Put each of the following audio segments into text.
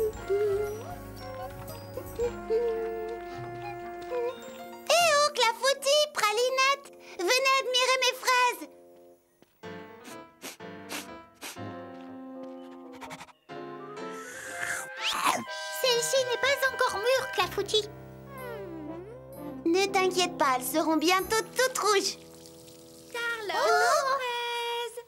oh, Clafoutis, Pralinette, venez admirer mes fraises. Celle-ci n'est pas encore mûre, Clafoutis. Ne t'inquiète pas, elles seront bientôt toutes rouges. Charlotte, fraise.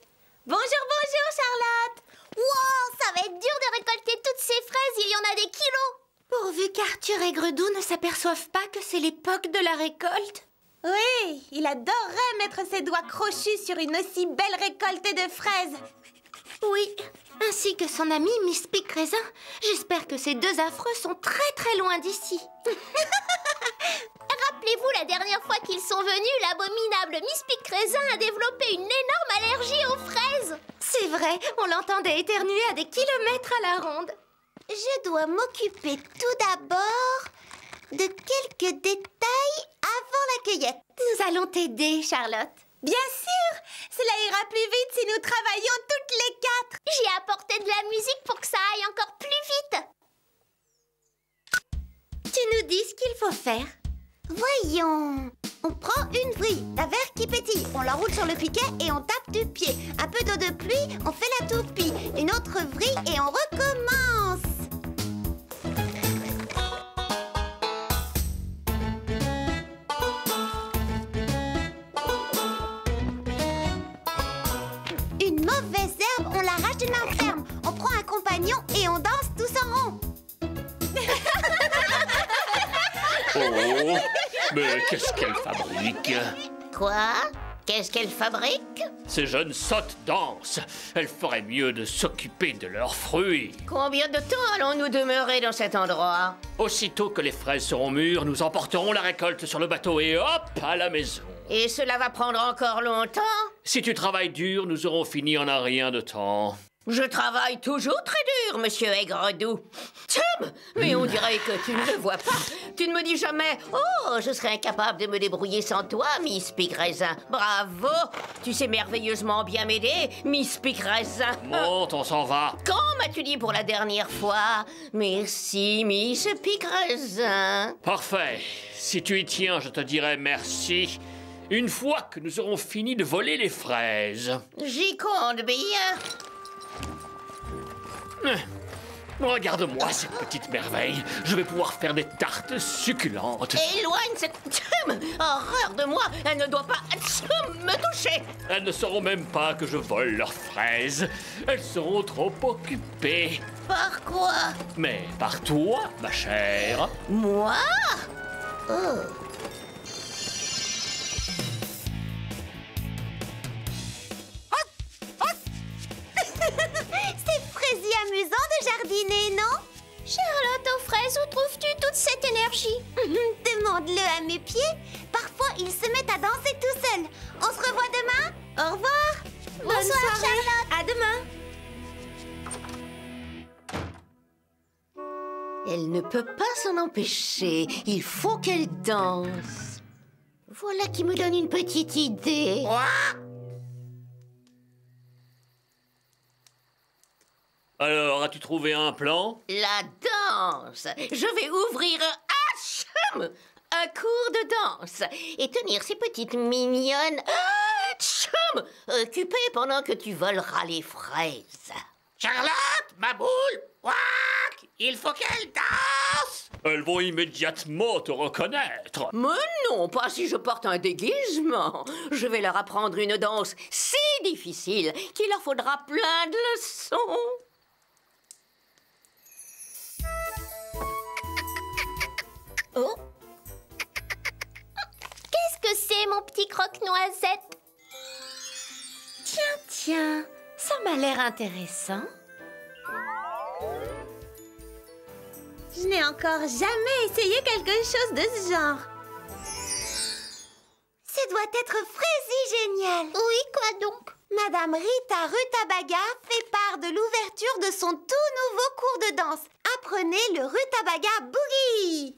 Bonjour, bonjour, Charlotte. Wow, ça va être dur de récolter toutes ces fraises, il y en a des kilos. Pourvu qu'Arthur et Gredou ne s'aperçoivent pas que c'est l'époque de la récolte. Oui, il adorerait mettre ses doigts crochus sur une aussi belle récoltée de fraises. Oui, ainsi que son ami Miss Pic Raisin. J'espère que ces deux affreux sont très très loin d'ici. Rappelez-vous, la dernière fois qu'ils sont venus, l'abominable Miss Pic Raisin a développé une énorme allergie aux fraises. C'est vrai, on l'entendait éternuer à des kilomètres à la ronde. Je dois m'occuper tout d'abord de quelques détails avant la cueillette. Nous allons t'aider, Charlotte. Bien sûr, cela ira plus vite si nous travaillons toutes les quatre. J'ai apporté de la musique pour que ça aille encore plus vite. Tu nous dis ce qu'il faut faire. Voyons. On prend une vrille, un verre qui pétille, on la roule sur le piquet et on tape du pied. Un peu d'eau de pluie, on fait la toupie. Une autre vrille et on recommence. Une mauvaise herbe, on l'arrache d'une main ferme. On prend un compagnon et on danse tous en rond. Oh, mais qu'est-ce qu'elle fabrique? Quoi? Qu'est-ce qu'elle fabrique? Ces jeunes sottes dansent. Elles feraient mieux de s'occuper de leurs fruits. Combien de temps allons-nous demeurer dans cet endroit? Aussitôt que les fraises seront mûres, nous emporterons la récolte sur le bateau et hop, à la maison. Et cela va prendre encore longtemps? Si tu travailles dur, nous aurons fini en un rien de temps. Je travaille toujours très dur, monsieur Aigre-Doux. Tom, mais on dirait que tu ne le vois pas. Tu ne me dis jamais « Oh, je serais incapable de me débrouiller sans toi, Miss Pic Raisin. » Bravo, tu sais merveilleusement bien m'aider, Miss Pic Raisin. Monte, on s'en va. Quand m'as-tu dit pour la dernière fois? Merci, Miss Pic Raisin. Parfait. Si tu y tiens, je te dirai merci. Une fois que nous aurons fini de voler les fraises. J'y compte bien. Regarde-moi cette petite merveille. Je vais pouvoir faire des tartes succulentes. Éloigne cette... Horreur de moi. Elle ne doit pas me toucher. Elles ne sauront même pas que je vole leurs fraises. Elles seront trop occupées. Par quoi? Mais par toi, ma chère. Moi? Oh. C'est fraisi amusant de jardiner, non? Charlotte aux fraises, où trouves-tu toute cette énergie? Demande-le à mes pieds. Parfois, ils se mettent à danser tout seuls. On se revoit demain? Au revoir. Bonne soirée. Charlotte. À demain. Elle ne peut pas s'en empêcher. Il faut qu'elle danse. Voilà qui me donne une petite idée. Alors, as-tu trouvé un plan? La danse. Je vais ouvrir un cours de danse et tenir ces petites mignonnes occupées pendant que tu voleras les fraises. Charlotte, ma boule, ouac, il faut qu'elle danse. Elles vont immédiatement te reconnaître. Mais non, pas si je porte un déguisement. Je vais leur apprendre une danse si difficile qu'il leur faudra plein de leçons. Oh. Qu'est-ce que c'est, mon petit croque-noisette? Tiens, ça m'a l'air intéressant. Je n'ai encore jamais essayé quelque chose de ce genre. Ce doit être fraisi génial. Oui, quoi donc? Madame Rita Rutabaga fait part de l'ouverture de son tout nouveau cours de danse. Apprenez le Rutabaga Boogie.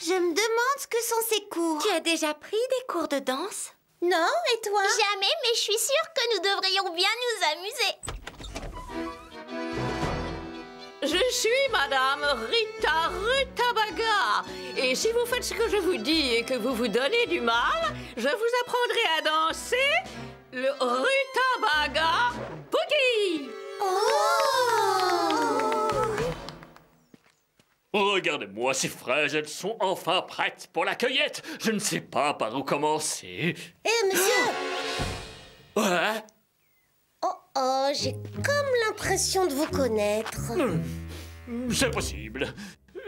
Je me demande ce que sont ces cours. Tu as déjà pris des cours de danse? Non, et toi? Jamais, mais je suis sûre que nous devrions bien nous amuser. Je suis Madame Rita Rutabaga. Et si vous faites ce que je vous dis et que vous vous donnez du mal, je vous apprendrai à danser le Rutabaga Boogie. Regardez-moi ces fraises, elles sont enfin prêtes pour la cueillette. Je ne sais pas par où commencer. Eh, monsieur! Ouais? Oh, j'ai comme l'impression de vous connaître. C'est possible.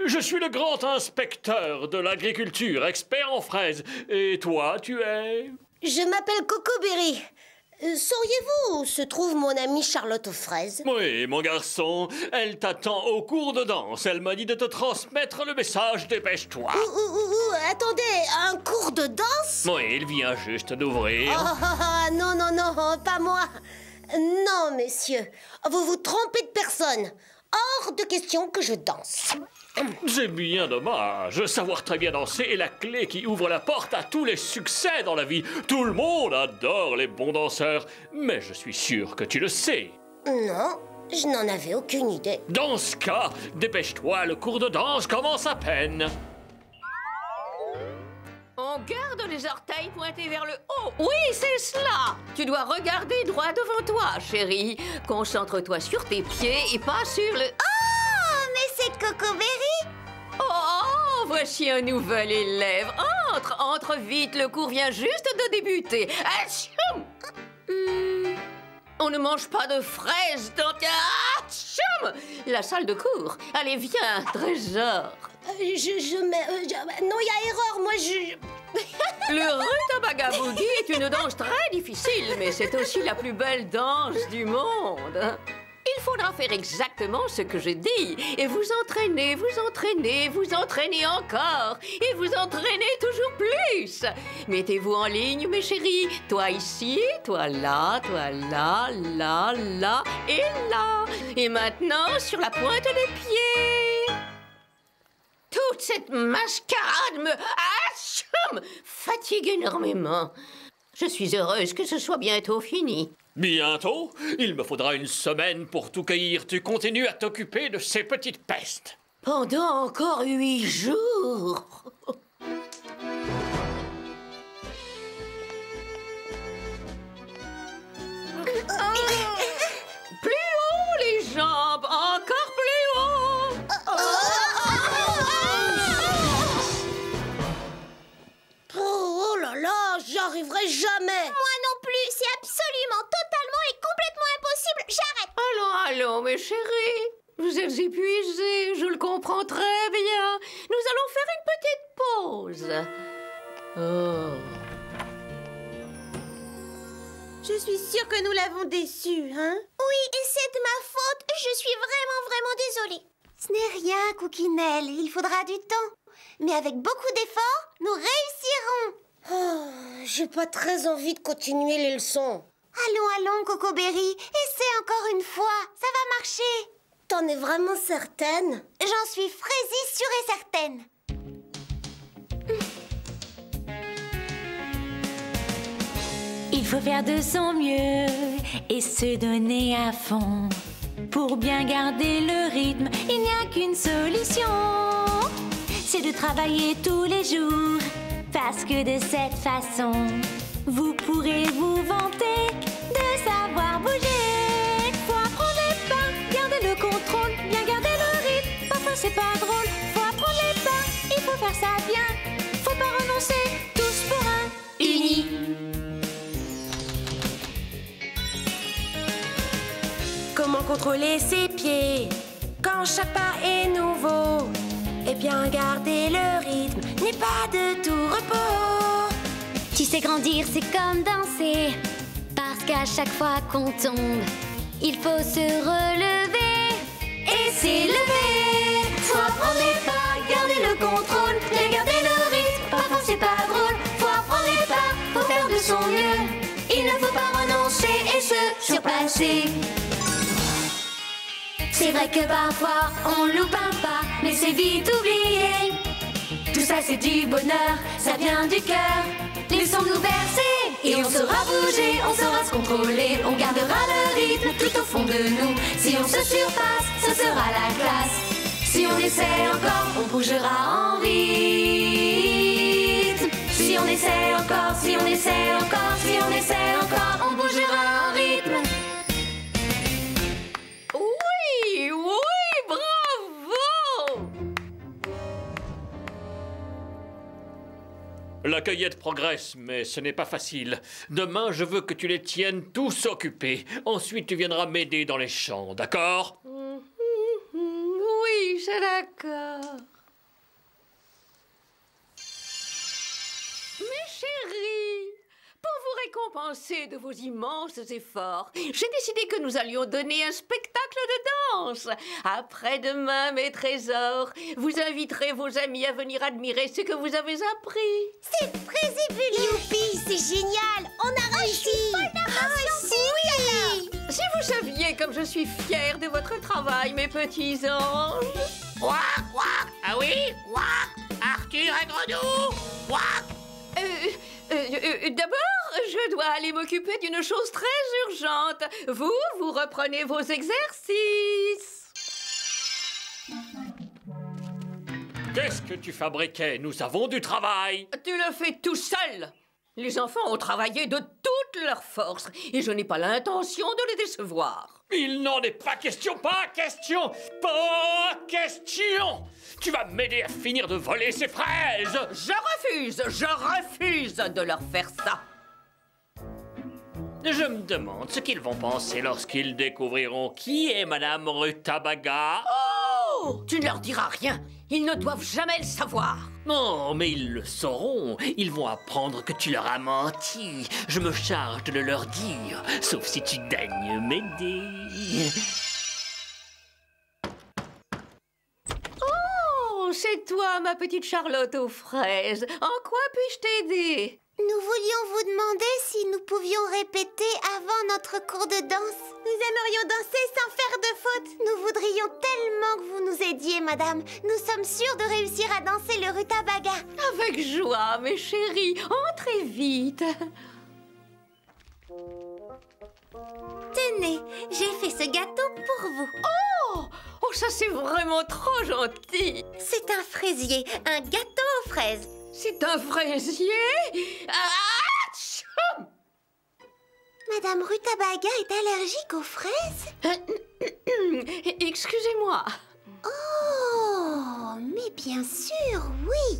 Je suis le grand inspecteur de l'agriculture, expert en fraises. Et toi, tu es... Je m'appelle Coco Berry. Sauriez-vous où se trouve mon amie Charlotte aux fraises? Oui, mon garçon, elle t'attend au cours de danse. Elle m'a dit de te transmettre le message, dépêche-toi. Attendez, un cours de danse? Oui, il vient juste d'ouvrir. Non, pas moi. Non, messieurs, vous vous trompez de personne. Hors de question que je danse. C'est bien dommage. Savoir très bien danser est la clé qui ouvre la porte à tous les succès dans la vie. Tout le monde adore les bons danseurs. Mais je suis sûr que tu le sais. Non, je n'en avais aucune idée. Dans ce cas, dépêche-toi, le cours de danse commence à peine. On garde les orteils pointés vers le haut. Oui, c'est cela. Tu dois regarder droit devant toi, chérie. Concentre-toi sur tes pieds et pas sur le... Oh, mais c'est Coco Berry. Oh, voici un nouvel élève. Entre vite, le cours vient juste de débuter. Atchoum! On ne mange pas de fraises dans... Atchoum! La salle de cours. Allez, viens, trésor. Non, il y a erreur, moi je... Le Rutabaga Boogie est une danse très difficile, mais c'est aussi la plus belle danse du monde. Il faudra faire exactement ce que je dis, et vous entraîner, vous entraîner, vous entraîner encore, et vous entraîner toujours plus. Mettez-vous en ligne, mes chéris. Toi ici, toi là, là, et là. Et maintenant, sur la pointe des pieds. Toute cette mascarade me fatigue énormément. Je suis heureuse que ce soit bientôt fini. Bientôt? Il me faudra une semaine pour tout cueillir. Tu continues à t'occuper de ces petites pestes. Pendant encore 8 jours. Plus haut les jambes, encore plus haut. Oh là là, j'y arriverai jamais. Moi non plus, c'est absolument, totalement et complètement impossible. J'arrête. Allons, mes chéris. Vous êtes épuisés, je le comprends très bien. Nous allons faire une petite pause. Oh. Je suis sûre que nous l'avons déçu, hein? Oui, et c'est de ma faute. Je suis vraiment désolée. Ce n'est rien, Cookinelle. Il faudra du temps. Mais avec beaucoup d'efforts, nous réussirons. J'ai pas très envie de continuer les leçons. Allons, Coco Berry. Essaie encore une fois. Ça va marcher. T'en es vraiment certaine? J'en suis fraîsie sûre et certaine. Il faut faire de son mieux et se donner à fond. Pour bien garder le rythme, il n'y a qu'une solution. C'est de travailler tous les jours, parce que de cette façon, vous pourrez vous vanter de savoir bouger. Faut apprendre les pas, garder le contrôle, bien garder le rythme. Parfois c'est pas drôle, faut apprendre les pas, il faut faire ça bien. Faut pas renoncer, tous pour un, unis. Comment contrôler ses pieds quand chaque pas est nouveau? Eh bien, garder le rythme n'est pas de tout repos. Tu sais, grandir, c'est comme danser. Parce qu'à chaque fois qu'on tombe, il faut se relever et s'élever. Faut apprendre les pas, garder le contrôle, bien garder le rythme. Parfois c'est pas drôle, faut apprendre les pas, faut faire de son mieux. Il ne faut pas renoncer et se surpasser. C'est vrai que parfois on loupe un pas, mais c'est vite oublié. Tout ça c'est du bonheur, ça vient du cœur. Laissons-nous bercer et on saura bouger, on saura se contrôler. On gardera le rythme tout au fond de nous. Si on se surpasse, ce sera fera la classe. Si on essaie encore, on bougera en rythme. Si on essaie encore, si on essaie encore, si on essaie encore, on bougera en rythme. Oui, oui, bravo! La cueillette progresse, mais ce n'est pas facile. Demain, je veux que tu les tiennes tous occupés. Ensuite, tu viendras m'aider dans les champs, d'accord? Oui, c'est d'accord. Mes chéris, pour vous récompenser de vos immenses efforts, j'ai décidé que nous allions donner un spectacle de danse. Après-demain, mes trésors, vous inviterez vos amis à venir admirer ce que vous avez appris. C'est Frésibule. Youpi, c'est génial. On a réussi. Oui. Si vous saviez comme je suis fière de votre travail, mes petits anges. Ouah, ouah. Ah oui, ouah. Arthur et Gredou, ouah. D'abord, je dois aller m'occuper d'une chose très urgente. Vous reprenez vos exercices. Qu'est-ce que tu fabriquais? Nous avons du travail. Tu le fais tout seul. Les enfants ont travaillé de toutes leurs forces et je n'ai pas l'intention de les décevoir. Il n'en est pas question, pas question, pas question. Tu vas m'aider à finir de voler ces fraises. Je refuse de leur faire ça. Je me demande ce qu'ils vont penser lorsqu'ils découvriront qui est Madame Rutabaga. Oh! Tu ne leur diras rien. Ils ne doivent jamais le savoir. Non, mais ils le sauront. Ils vont apprendre que tu leur as menti. Je me charge de le leur dire, sauf si tu daignes m'aider. Oh, c'est toi, ma petite Charlotte aux fraises. En quoi puis-je t'aider? Nous voulions vous demander si nous pouvions répéter avant notre cours de danse. Nous aimerions danser sans faire de faute. Nous voudrions tellement que vous nous aidiez, madame. Nous sommes sûrs de réussir à danser le rutabaga. Avec joie, mes chéris. Entrez vite. Tenez, j'ai fait ce gâteau pour vous. Oh, ça c'est vraiment trop gentil. C'est un fraisier, un gâteau aux fraises. C'est un fraisier? Atchoum! Madame Rutabaga est allergique aux fraises? Excusez-moi. Oh, mais bien sûr, oui.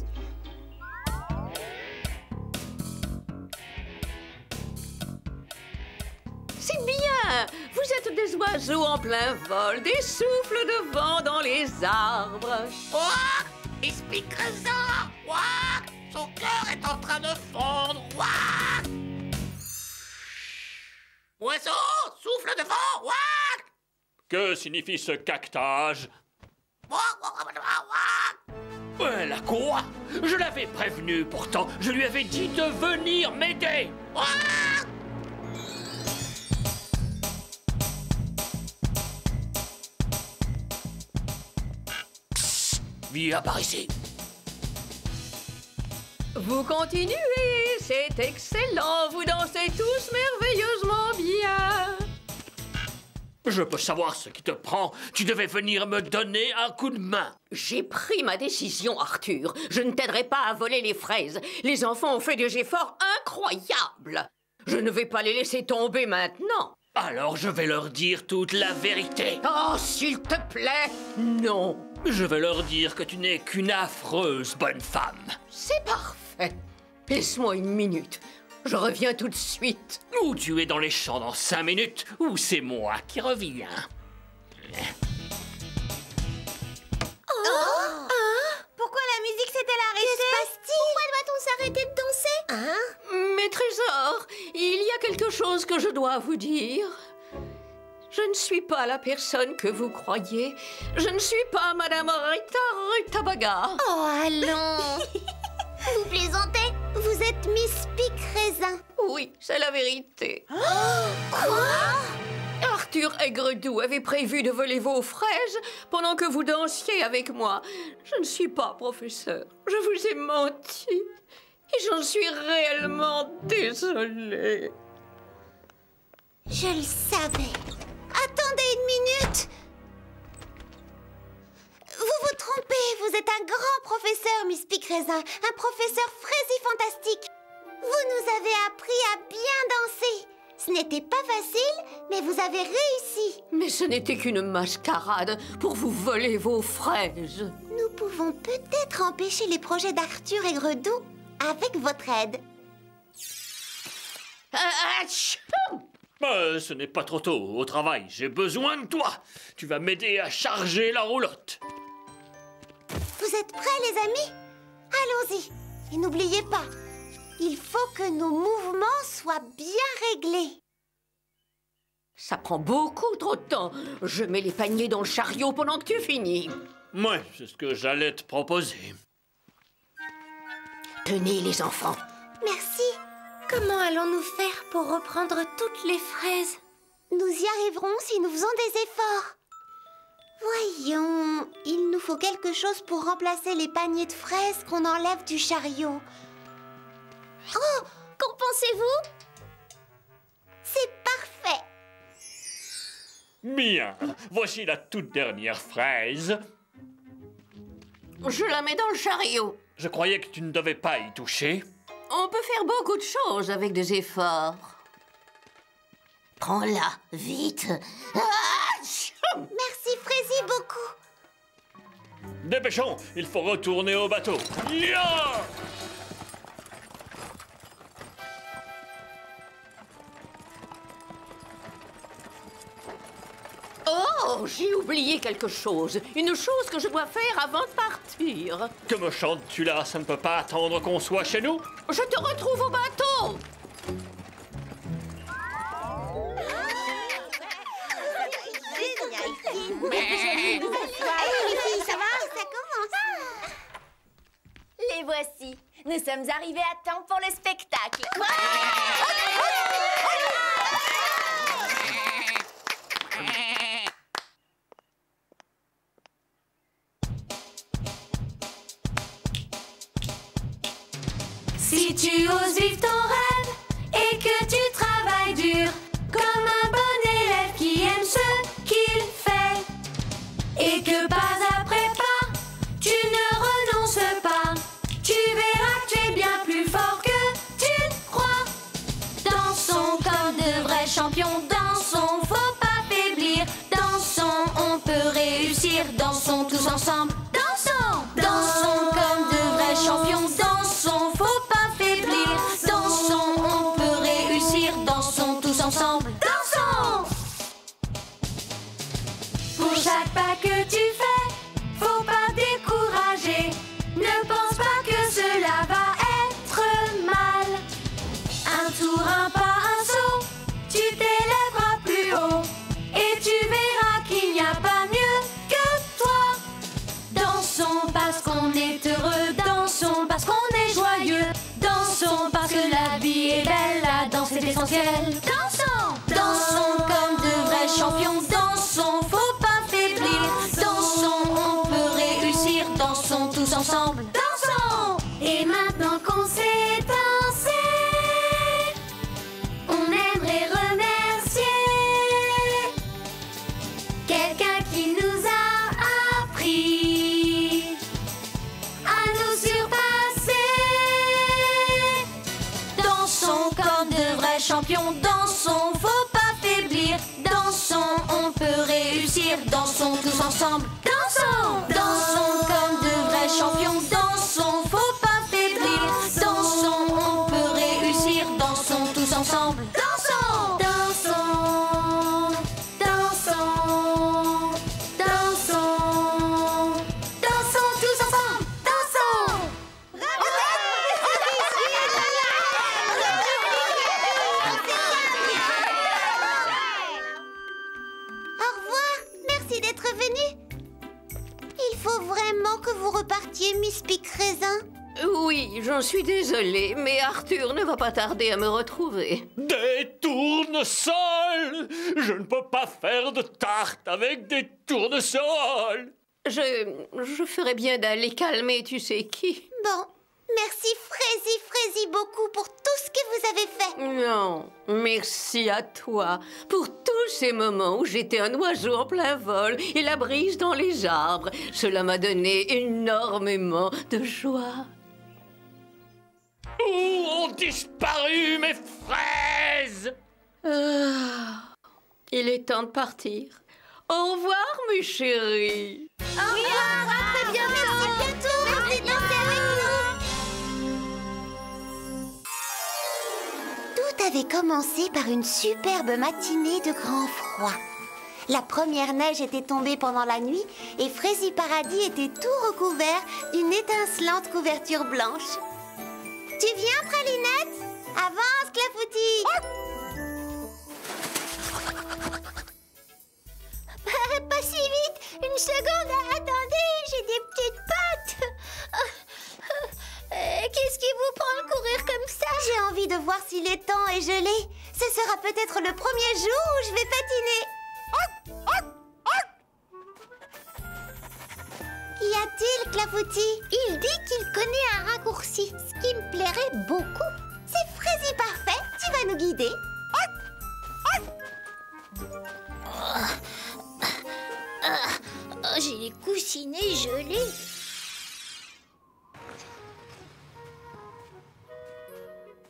C'est bien. Vous êtes des oiseaux en plein vol, des souffles de vent dans les arbres. Ouah. Explique ça. Ouah. Son cœur est en train de fondre. Ouah. Oiseau, souffle de vent. Ouah. Que signifie ce caquetage? Elle a quoi? Je l'avais prévenu pourtant. Je lui avais dit de venir m'aider. Viens par ici. Vous continuez, c'est excellent. Vous dansez tous merveilleusement bien. Je peux savoir ce qui te prend. Tu devais venir me donner un coup de main. J'ai pris ma décision, Arthur. Je ne t'aiderai pas à voler les fraises. Les enfants ont fait des efforts incroyables. Je ne vais pas les laisser tomber maintenant. Alors je vais leur dire toute la vérité. Oh, s'il te plaît, non. Je vais leur dire que tu n'es qu'une affreuse bonne femme. C'est parfait. Laisse-moi une minute. Je reviens tout de suite. Ou tu es dans les champs dans 5 minutes, ou c'est moi qui reviens. Pourquoi la musique s'est-elle arrêtée? Pourquoi doit-on s'arrêter de danser? Mes trésors, il y a quelque chose que je dois vous dire. Je ne suis pas la personne que vous croyez. Je ne suis pas Madame Rutabaga. Oh, allons. Vous plaisantez? Vous êtes Miss Pic Raisin. Oui, c'est la vérité. Quoi? Arthur et Gredou avaient prévu de voler vos fraises pendant que vous dansiez avec moi. Je ne suis pas professeur. Je vous ai menti. Et j'en suis réellement désolée. Je le savais. Attendez une minute. professeur, Miss Pic-Raisin. Un professeur fraisi fantastique. Vous nous avez appris à bien danser. Ce n'était pas facile, mais vous avez réussi. Mais ce n'était qu'une mascarade pour vous voler vos fraises. Nous pouvons peut-être empêcher les projets d'Arthur et Gredou avec votre aide. Ce n'est pas trop tôt au travail. J'ai besoin de toi. Tu vas m'aider à charger la roulotte. Vous êtes prêts, les amis? Allons-y. Et n'oubliez pas, il faut que nos mouvements soient bien réglés. Ça prend beaucoup trop de temps. Je mets les paniers dans le chariot pendant que tu finis. Ouais, c'est ce que j'allais te proposer. Tenez, les enfants. Merci. Comment allons-nous faire pour reprendre toutes les fraises? Nous y arriverons si nous faisons des efforts. Voyons, il nous faut quelque chose pour remplacer les paniers de fraises qu'on enlève du chariot. Oh, qu'en pensez-vous? C'est parfait. Bien, voici la toute dernière fraise. Je la mets dans le chariot. Je croyais que tu ne devais pas y toucher. On peut faire beaucoup de choses avec des efforts. Prends-la, vite. Merci, Fraisi, beaucoup. Dépêchons, il faut retourner au bateau. Ya! Oh, j'ai oublié quelque chose. Une chose que je dois faire avant de partir. Que me chantes-tu là? Ça ne peut pas attendre qu'on soit chez nous? Je te retrouve au bateau. Ça va? Ça commence. Les voici. Nous sommes arrivés à temps pour le spectacle. Si tu oses vivre ton rêve et que tu travailles dur, comme un bon élève qui aime ce qu'il fait, et que pas après pas, tu ne renonces pas, tu verras que tu es bien plus fort que tu ne crois. Dansons comme de vrais champions, dansons, faut pas faiblir, dansons, on peut réussir, dansons tous ensemble, dansons, dansons comme de vrais champions, dansons, faut pas faiblir, dansons, on peut réussir, dansons tous ensemble, dansons. Pour chaque pas que tu fais, faut pas décourager, ne pense pas que cela va être mal. Un tour, un pas, un saut, tu t'élèveras plus haut, et tu verras qu'il n'y a pas mieux que toi. Dansons parce qu'on est heureux, dansons parce qu'on est joyeux, dansons parce que la vie est belle, la danse est essentielle. Dansons, dansons comme de vrais champions, dansons, faut pas faiblir, dansons, on peut réussir, dansons tous ensemble, dansons. Et maintenant qu'on sait danser, on aimerait remercier quelqu'un qui nous a appris à nous surpasser. Dansons comme de vrais champions, dansons, faut pas faiblir, dansons, on peut réussir, dansons tous ensemble, dansons, dansons comme de vrais champions, dansons, faut pas faiblir, dansons, on peut réussir, dansons tous ensemble, dansons, dansons, dansons, dansons, dansons tous ensemble, dansons. Au revoir. Merci d'être venu. Il faut vraiment que vous repartiez, Miss Pic-Raisin. Oui, j'en suis désolée, mais Arthur ne va pas tarder à me retrouver. Des tournesols! Je ne peux pas faire de tarte avec des tournesols! Je ferais bien d'aller calmer tu sais qui. Bon, Merci Frazy beaucoup pour tout ce que vous avez fait. Non, merci à toi pour tous ces moments où j'étais un oiseau en plein vol et la brise dans les arbres. Cela m'a donné énormément de joie. Où ont disparu mes fraises? Il est temps de partir. Au revoir, mes chéris. Au revoir, très bien, merci, à bientôt. Merci de danser avec nous. Tout avait commencé par une superbe matinée de grand froid. La première neige était tombée pendant la nuit et Frazy Paradis était tout recouvert d'une étincelante couverture blanche. Tu viens, Pralinette? Avance, Clafoutis. Pas si vite. Une seconde, attendez, j'ai des petites pattes. Qu'est-ce qui vous prend de courir comme ça? J'ai envie de voir si l'étang est gelé. Ce sera peut-être le premier jour où je vais patiner. Qu'y a-t-il, Clafoutis? Il dit qu'il connaît un raccourci, ce qui me plairait beaucoup. C'est Frazy parfait, tu vas nous guider. J'ai les coussinets gelés.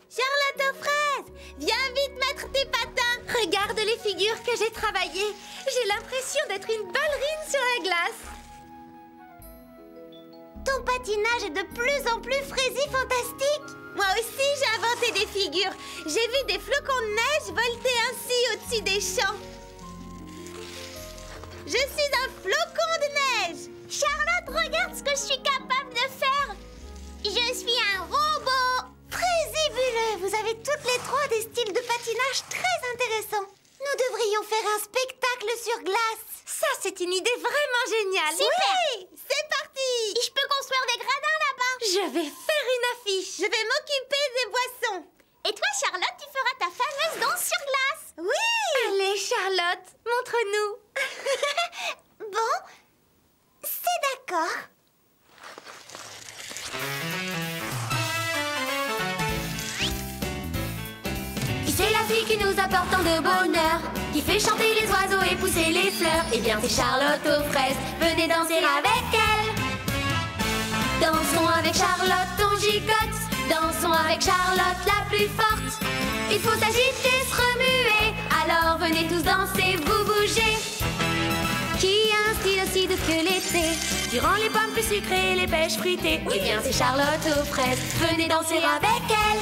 Charlotte aux fraises, viens vite mettre tes patins. Regarde les figures que j'ai travaillées. J'ai l'impression d'être une ballerine sur la glace. Ton patinage est de plus en plus Frazy fantastique. Moi aussi, j'ai inventé des figures. J'ai vu des flocons de neige volter ainsi au-dessus des champs. Je suis un flocon de neige. Charlotte, regarde ce que je suis capable de faire. Je suis un robot. Frésibuleux, vous avez toutes les trois des styles de patinage très intéressants. Nous devrions faire un spectacle sur glace. Ça, c'est une idée vraiment géniale. Super. Oui, c'est parti. Je peux construire des gradins là-bas. Je vais faire une affiche. Je vais m'occuper des boissons. Et toi, Charlotte, tu feras ta fameuse danse sur glace. Oui. Allez, Charlotte, montre-nous. Bon, c'est d'accord. C'est la fille qui nous apporte tant de bonheur, qui fait chanter les oiseaux et pousser les fleurs. Eh bien c'est Charlotte aux fraises, venez danser avec elle. Dansons avec Charlotte, on gigote. Dansons avec Charlotte la plus forte. Il faut s'agiter, se remuer. Alors venez tous danser, vous bougez. Qui a un style aussi doux que l'été, qui rend les pommes plus sucrées, les pêches fritées. Eh bien c'est Charlotte aux fraises, venez danser avec elle.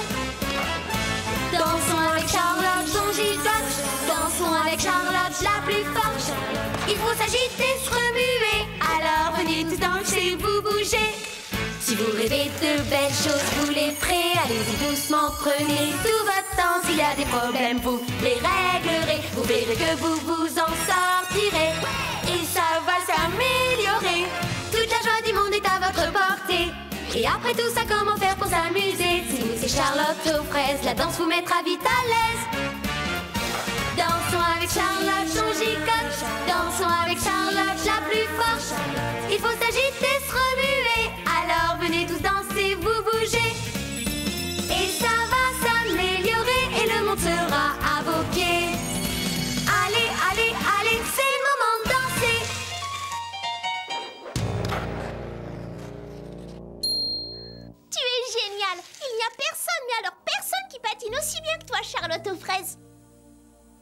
Dansons avec Charlotte, on gigote. Dansons avec Charlotte la plus forte. Il faut s'agiter, se remuer. Alors venez tous danser, vous bougez. Si vous rêvez de belles choses, vous les ferez. Allez-y doucement, prenez tout votre temps. S'il y a des problèmes, vous les réglerez. Vous verrez que vous vous en sortirez. Et ça va s'améliorer. Toute la joie du monde est à votre portée. Et après tout ça, comment faire pour s'amuser? Si vous, c'est Charlotte aux fraises, la danse vous mettra vite à l'aise. Dansons avec Charlotte, on gigote. Dansons avec Charlotte la plus forte. Il faut s'agiter, se remuer. Alors venez tous danser, vous bougez. Et ça va s'améliorer et le monde sera à vos pieds. Allez, allez, allez, c'est le moment de danser. Tu es génial. Il n'y a personne, mais alors personne qui patine aussi bien que toi, Charlotte aux fraises.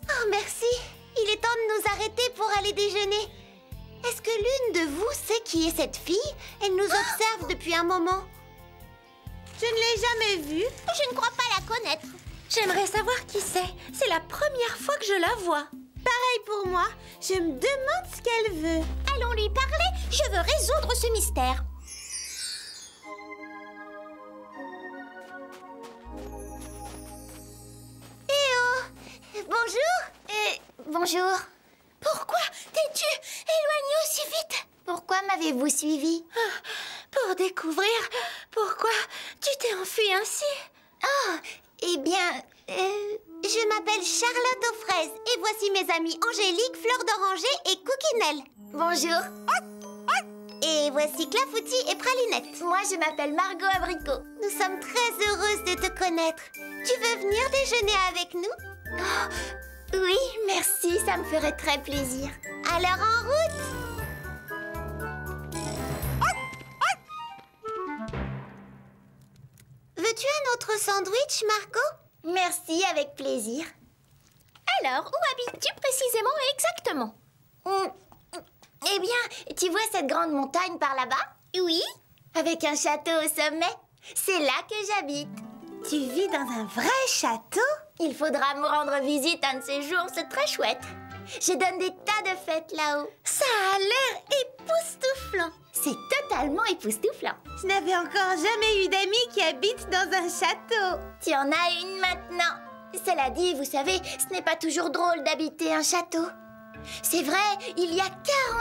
Oh, merci. Il est temps de nous arrêter pour aller déjeuner. Est-ce que l'une de vous sait qui est cette fille? Elle nous observe depuis un moment. Je ne l'ai jamais vue. Je ne crois pas la connaître. J'aimerais savoir qui c'est. C'est la première fois que je la vois. Pareil pour moi. Je me demande ce qu'elle veut. Allons lui parler. Je veux résoudre ce mystère. Bonjour. Bonjour. Pourquoi t'es-tu éloignée aussi vite? Pourquoi m'avez-vous suivi? Pour découvrir pourquoi tu t'es enfuie ainsi. Ah, eh bien, je m'appelle Charlotte aux fraises et voici mes amis Angélique, Fleur d'Oranger et Cookinelle. Bonjour. Et voici Clafoutis et Pralinette. Moi, je m'appelle Margot Abricot. Nous sommes très heureuses de te connaître. Tu veux venir déjeuner avec nous? Oui, merci, ça me ferait très plaisir. Alors en route! Veux-tu un autre sandwich, Margot? Merci, avec plaisir. Alors, où habites-tu précisément et exactement? Eh bien, tu vois cette grande montagne par là-bas? Oui. Avec un château au sommet? C'est là que j'habite. Tu vis dans un vrai château? Il faudra me rendre visite un de ces jours, c'est très chouette. Je donne des tas de fêtes là-haut. Ça a l'air époustouflant. C'est totalement époustouflant. Je n'avais encore jamais eu d'amis qui habitent dans un château. Tu en as une maintenant. Cela dit, vous savez, ce n'est pas toujours drôle d'habiter un château. C'est vrai, il y a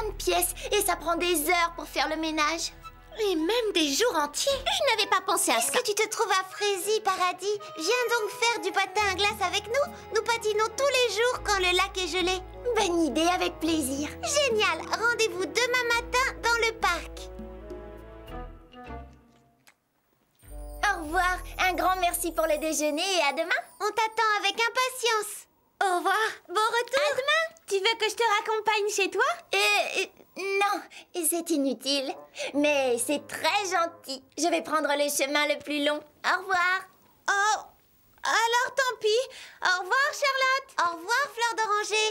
40 pièces et ça prend des heures pour faire le ménage. Et même des jours entiers. Je n'avais pas pensé à ça. Est-ce que tu te trouves à Frézy, Paradis? Viens donc faire du patin à glace avec nous. Nous patinons tous les jours quand le lac est gelé. Bonne idée, avec plaisir. Génial! Rendez-vous demain matin dans le parc. Au revoir. Un grand merci pour le déjeuner et à demain. On t'attend avec impatience. Au revoir. Bon retour. À demain. Tu veux que je te raccompagne chez toi? Non, c'est inutile. Mais c'est très gentil. Je vais prendre le chemin le plus long. Au revoir. Oh, alors tant pis. Au revoir, Charlotte. Au revoir, Fleur d'Oranger.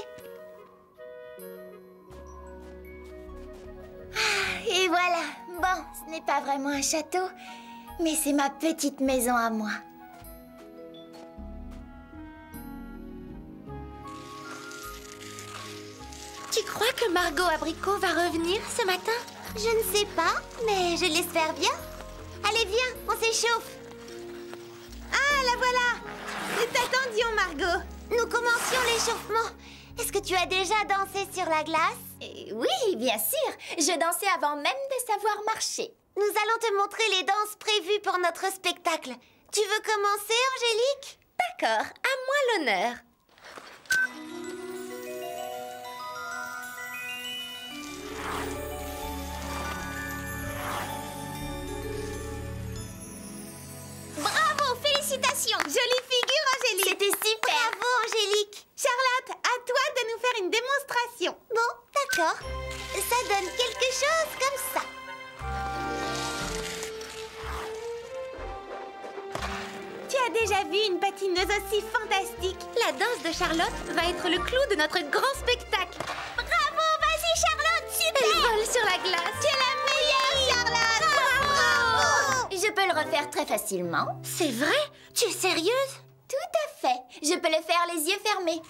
Et voilà. Bon, ce n'est pas vraiment un château, mais c'est ma petite maison à moi. Tu crois que Margot Abricot va revenir ce matin? Je ne sais pas, mais je l'espère bien. Allez, viens, on s'échauffe. Ah, la voilà. Nous t'attendions, Margot. Nous commencions l'échauffement. Est-ce que tu as déjà dansé sur la glace? Oui, bien sûr. Je dansais avant même de savoir marcher. Nous allons te montrer les danses prévues pour notre spectacle. Tu veux commencer, Angélique? D'accord, à moi l'honneur. Bravo, félicitations. Jolie figure, Angélique. C'était super. Bravo, Angélique. Charlotte, à toi de nous faire une démonstration. Bon, d'accord. Ça donne quelque chose comme ça. Tu as déjà vu une patineuse aussi fantastique? La danse de Charlotte va être le clou de notre grand spectacle. Bravo, vas-y Charlotte, super. Elle vole sur la glace. Tu es la meilleure, Charlotte. Bravo. Je peux le refaire très facilement. C'est vrai? Tu es sérieuse? Tout à fait. Je peux le faire les yeux fermés.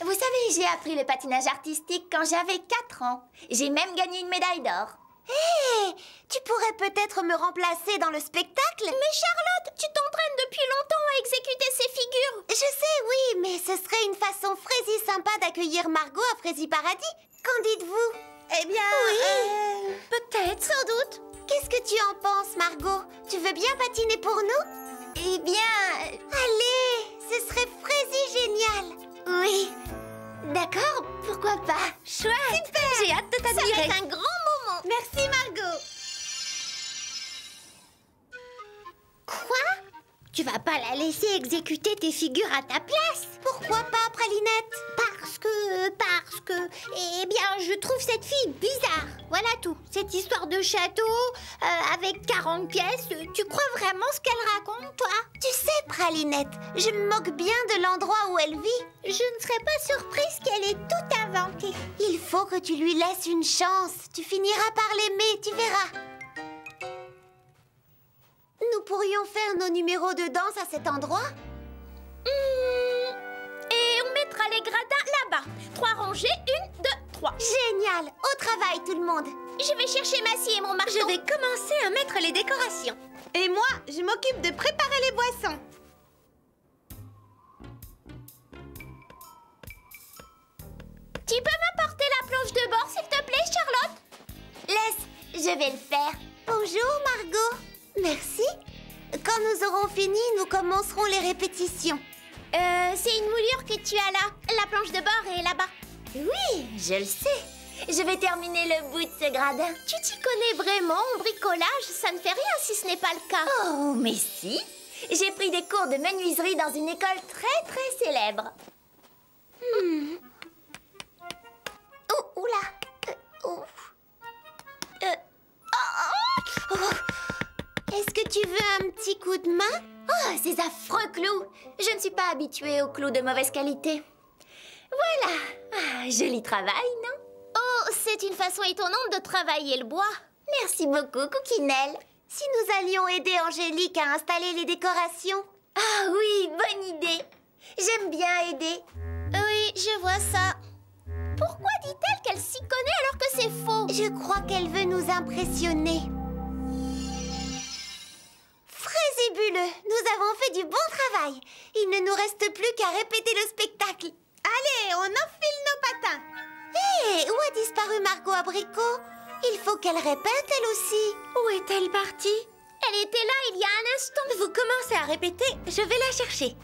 Vous savez, j'ai appris le patinage artistique quand j'avais 4 ans. J'ai même gagné une médaille d'or. Hé, tu pourrais peut-être me remplacer dans le spectacle? Mais Charlotte, tu t'entraînes depuis longtemps à exécuter ces figures. Je sais, oui, mais ce serait une façon Frézy sympa d'accueillir Margot à Frézy Paradis. Qu'en dites-vous? Eh bien, oui. Peut-être. Sans doute. Qu'est-ce que tu en penses, Margot? Tu veux bien patiner pour nous? Eh bien... Allez, ce serait Frézy génial. Oui. D'accord, pourquoi pas? Chouette. Super. J'ai hâte de Ça va t'admirer. être un grand moment. Merci, Margot. Quoi? Tu vas pas la laisser exécuter tes figures à ta place? Pourquoi pas, Pralinette? Parce que... Eh bien, je trouve cette fille bizarre. Voilà tout. Cette histoire de château, avec 40 pièces, tu crois vraiment ce qu'elle raconte, toi? Tu sais, Pralinette, je me moque bien de l'endroit où elle vit. Je ne serais pas surprise qu'elle ait tout inventé. Il faut que tu lui laisses une chance. Tu finiras par l'aimer, tu verras. Nous pourrions faire nos numéros de danse à cet endroit? Et on mettra les gradins là-bas. 3 rangées, 1, 2, 3. Génial! Au travail, tout le monde! Je vais chercher ma scie et mon marteau. Je vais commencer à mettre les décorations. Et moi, je m'occupe de préparer les boissons. Tu peux m'apporter la planche de bord, s'il te plaît, Charlotte? Laisse, je vais le faire. Bonjour, Margot. Merci. Quand nous aurons fini, nous commencerons les répétitions. C'est une moulure que tu as là. La planche de bord est là-bas. Oui, je le sais. Je vais terminer le bout de ce gradin. Tu t'y connais vraiment en bricolage? Ça ne fait rien si ce n'est pas le cas. Oh, mais si. J'ai pris des cours de menuiserie dans une école très célèbre. Oh, oula. Est-ce que tu veux un petit coup de main? Oh, ces affreux clous! Je ne suis pas habituée aux clous de mauvaise qualité. Voilà. Ah, joli travail, non? Oh, c'est une façon étonnante de travailler le bois. Merci beaucoup, Cookinelle. Si nous allions aider Angélique à installer les décorations. Ah oui, bonne idée. J'aime bien aider. Oui, je vois ça. Pourquoi dit-elle qu'elle s'y connaît alors que c'est faux? Je crois qu'elle veut nous impressionner. Fraisibuleux, nous avons fait du bon travail. Il ne nous reste plus qu'à répéter le spectacle. Allez, on enfile nos patins. Hé, où a disparu Margot Abricot? Il faut qu'elle répète elle aussi. Où est-elle partie? Elle était là il y a un instant. Vous commencez à répéter, je vais la chercher.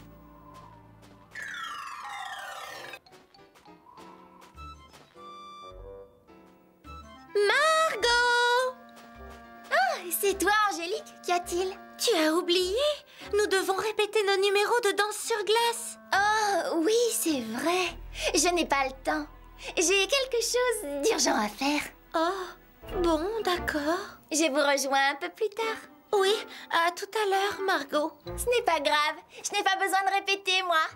Margot! Oh, c'est toi, Angélique. Qu'y a-t-il? Tu as oublié? Nous devons répéter nos numéros de danse sur glace. Oh, oui, c'est vrai. Je n'ai pas le temps. J'ai quelque chose d'urgent à faire. Oh, bon, d'accord. Je vous rejoins un peu plus tard. Oui, à tout à l'heure, Margot. Ce n'est pas grave. Je n'ai pas besoin de répéter, moi.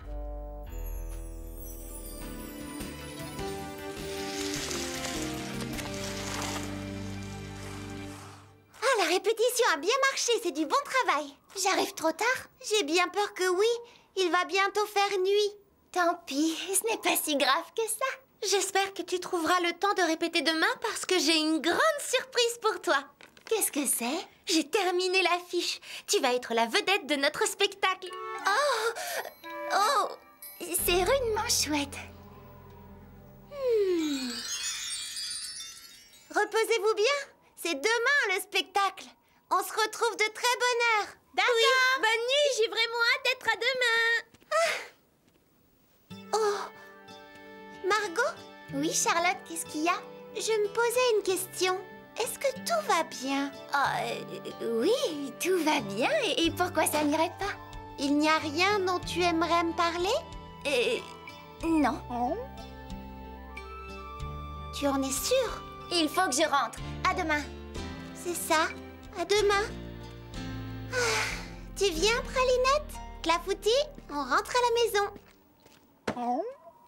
Ah, la répétition a bien marché, c'est du bon travail. J'arrive trop tard? J'ai bien peur que oui. Il va bientôt faire nuit. Tant pis, ce n'est pas si grave que ça. J'espère que tu trouveras le temps de répéter demain parce que j'ai une grande surprise pour toi. Qu'est-ce que c'est? J'ai terminé l'affiche. Tu vas être la vedette de notre spectacle. Oh, c'est rudement chouette. Reposez-vous bien. C'est demain le spectacle. On se retrouve de très bonne heure. D'accord. Oui, bonne nuit, j'ai vraiment hâte d'être à demain. Oh, Margot? Oui, Charlotte, qu'est-ce qu'il y a? Je me posais une question. Est-ce que tout va bien? Oui, tout va bien. Et pourquoi ça n'irait pas? Il n'y a rien dont tu aimerais me parler? Non. Tu en es sûre? Il faut que je rentre. À demain. C'est ça. À demain. Tu viens, Pralinette? Clafoutis, on rentre à la maison.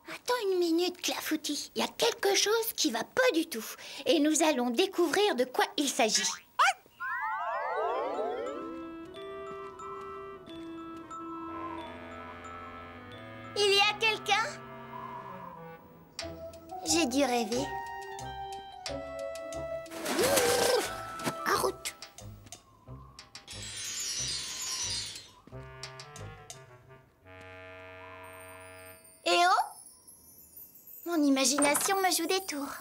Attends une minute, Clafoutis. Il y a quelque chose qui va pas du tout. Et nous allons découvrir de quoi il s'agit. Il y a quelqu'un? J'ai dû rêver. En route. Eh oh! Mon imagination me joue des tours.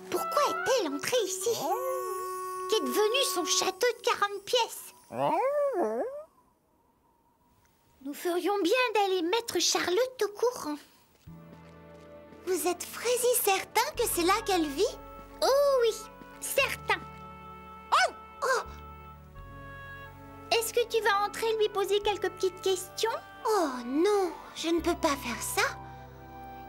Pourquoi est-elle entrée ici? Qu'est devenu son château de 40 pièces? Nous ferions bien d'aller mettre Charlotte au courant. Vous êtes Frézy certain que c'est là qu'elle vit? Oh oui, certain. Oh! Est-ce que tu vas entrer lui poser quelques petites questions? Oh non, je ne peux pas faire ça.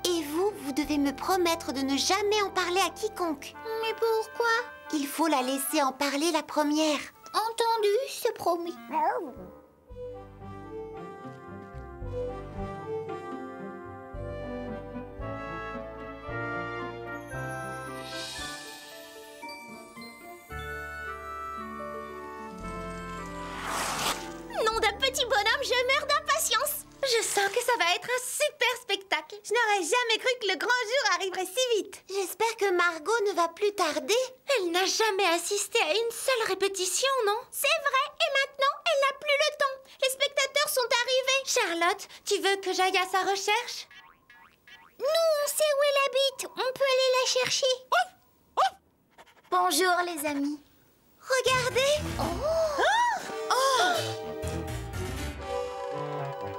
Et vous, vous devez me promettre de ne jamais en parler à quiconque. Mais pourquoi? Il faut la laisser en parler la première. Entendu, c'est promis. Nom d'un petit bonhomme, je meurs d'impatience. Je sens que ça va être un super spectacle. Je n'aurais jamais cru que le grand jour arriverait si vite. J'espère que Margot ne va plus tarder. Elle n'a jamais assisté à une seule répétition, non? C'est vrai, et maintenant, elle n'a plus le temps. Les spectateurs sont arrivés. Charlotte, tu veux que j'aille à sa recherche? Nous, on sait où elle habite. On peut aller la chercher. Bonjour, les amis. Regardez. Oh!